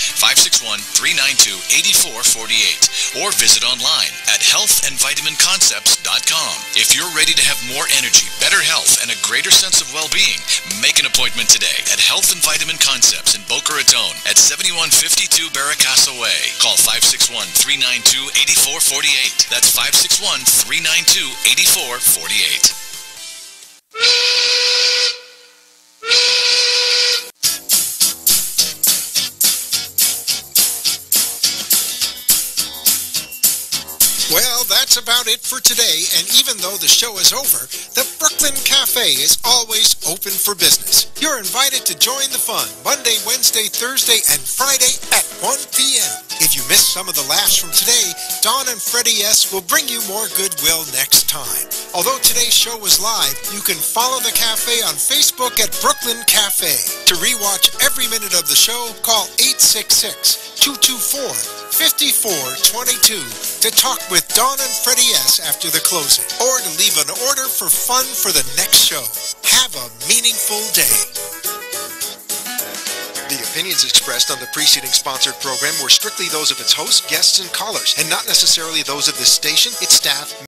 K: 561-392-8448, or visit online at healthandvitaminconcepts.com. If you're ready to have more energy, better health, and a greater sense of well-being, make an appointment today at Health and Vitamin Concepts in Boca Raton at 7152 Barracassa Way. Call 561-392-8448. That's 561-392-8448.
R: Well, that's about it for today, and even though the show is over, the Brooklyn Cafe is always open for business. You're invited to join the fun Monday, Wednesday, Thursday, and Friday at 1 p.m. If you missed some of the laughs from today, Dawn and Freddy S. will bring you more goodwill next time. Although today's show was live, you can follow the cafe on Facebook at Brooklyn Cafe. To rewatch every minute of the show, call 866-224-5422 to talk with Dawn and Freddy S. after the closing, or to leave an order for fun for the next show. Have a meaningful day. The opinions expressed on the preceding sponsored program were strictly those of its hosts, guests, and callers, and not necessarily those of this station, its staff,